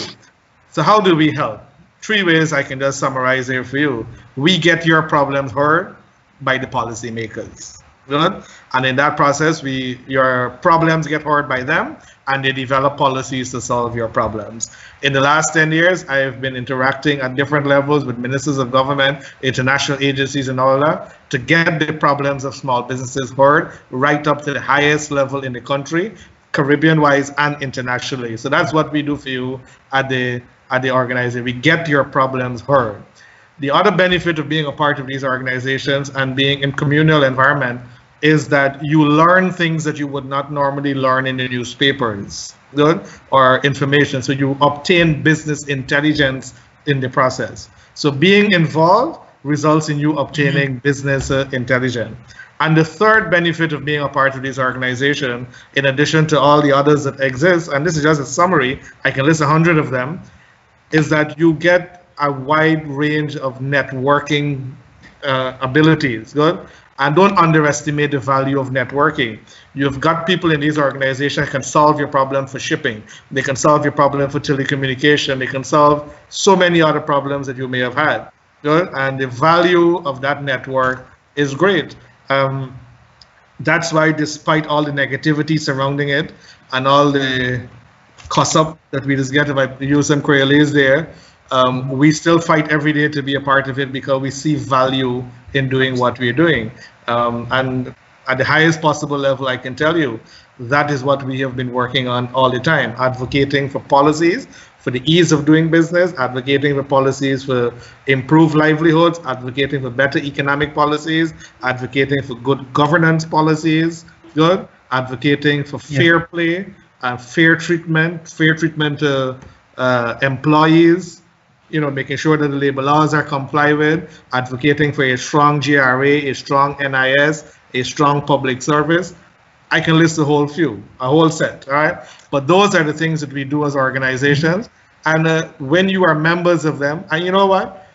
So how do we help? 3 ways I can just summarize here for you. We get your problems heard by the policymakers. Good? And in that process, your problems get heard by them, and they develop policies to solve your problems. In the last 10 years, I have been interacting at different levels with ministers of government, international agencies, and all that to get the problems of small businesses heard right up to the highest level in the country, Caribbean-wise and internationally. So that's what we do for you at the organization. We get your problems heard. The other benefit of being a part of these organizations and being in communal environment is that you learn things that you would not normally learn in the newspapers, good, or information. So you obtain business intelligence in the process. So being involved results in you obtaining business intelligence. And the third benefit of being a part of this organization, in addition to all the others that exist, and this is just a summary, I can list 100 of them, is that you get a wide range of networking abilities. Good. And don't underestimate the value of networking. You've got people in these organizations that can solve your problem for shipping. They can solve your problem for telecommunication. They can solve so many other problems that you may have had. Good. And the value of that network is great. That's why, despite all the negativity surrounding it and all the cuss up that we just get, if I use some crayolas there, we still fight every day to be a part of it because we see value in doing what we're doing. And at the highest possible level, I can tell you, that is what we have been working on all the time, advocating for policies, for the ease of doing business, advocating for policies for improved livelihoods, advocating for better economic policies, advocating for good governance policies, good, advocating for fair play and fair treatment to employees, making sure that the labor laws are complied with, advocating for a strong GRA, a strong NIS, a strong public service. I can list a whole set, all right? But those are the things that we do as organizations. And when you are members of them, and you know what?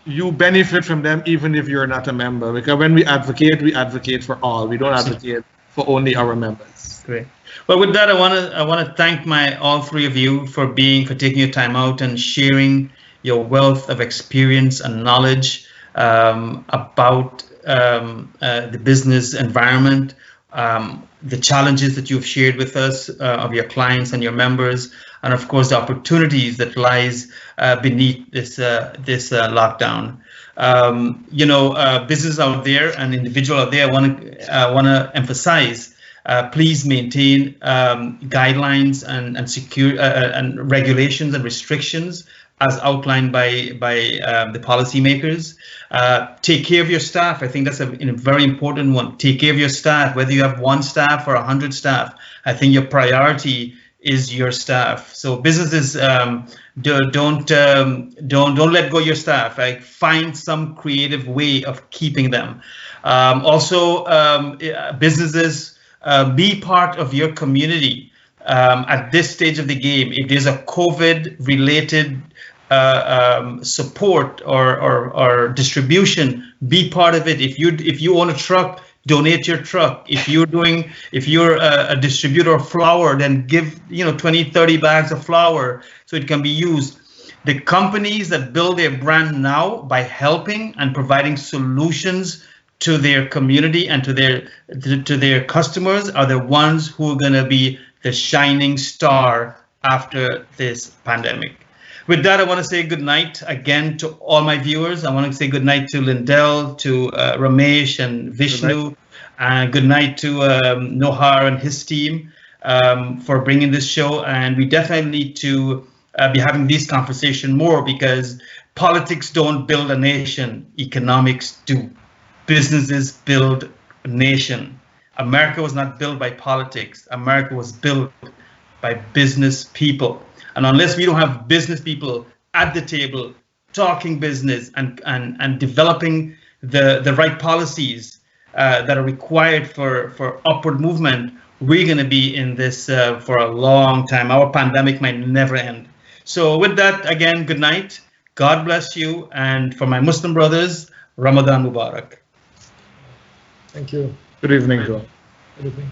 You benefit from them even if you're not a member. Because when we advocate for all. We don't advocate for only our members.
Great. Well, with that, I want to thank all three of you for taking your time out and sharing your wealth of experience and knowledge about the business environment, the challenges that you've shared with us of your clients and your members, and of course the opportunities that lies beneath this lockdown. Business out there and individual out there, I want to emphasize. Please maintain guidelines and secure and regulations and restrictions as outlined by the policymakers. Take care of your staff. I think that's a very important one. Take care of your staff, whether you have 1 staff or 100 staff. I think your priority is your staff. So businesses, don't let go of your staff. Like, find some creative way of keeping them. Also, businesses. Be part of your community at this stage of the game. If there's a COVID-related support or distribution, be part of it. If you own a truck, donate your truck. If you're a distributor of flour, then give 20-30 bags of flour so it can be used. The companies that build their brand now by helping and providing solutions to their community and to their customers are the ones who are going to be the shining star after this pandemic. With that, I want to say good night again to all my viewers. I want to say good night to Lyndell, to Ramesh and Vishnu, and good night to Nohar and his team for bringing this show. And we definitely need to be having these conversations more, because politics don't build a nation, economics do. Businesses build a nation. America was not built by politics. America was built by business people. And unless we don't have business people at the table talking business and developing the right policies that are required for upward movement, we're going to be in this for a long time. Our pandemic might never end. So with that, again, good night. God bless you. And for my Muslim brothers, Ramadan Mubarak.
Thank you. Good evening, Joe.
Good evening.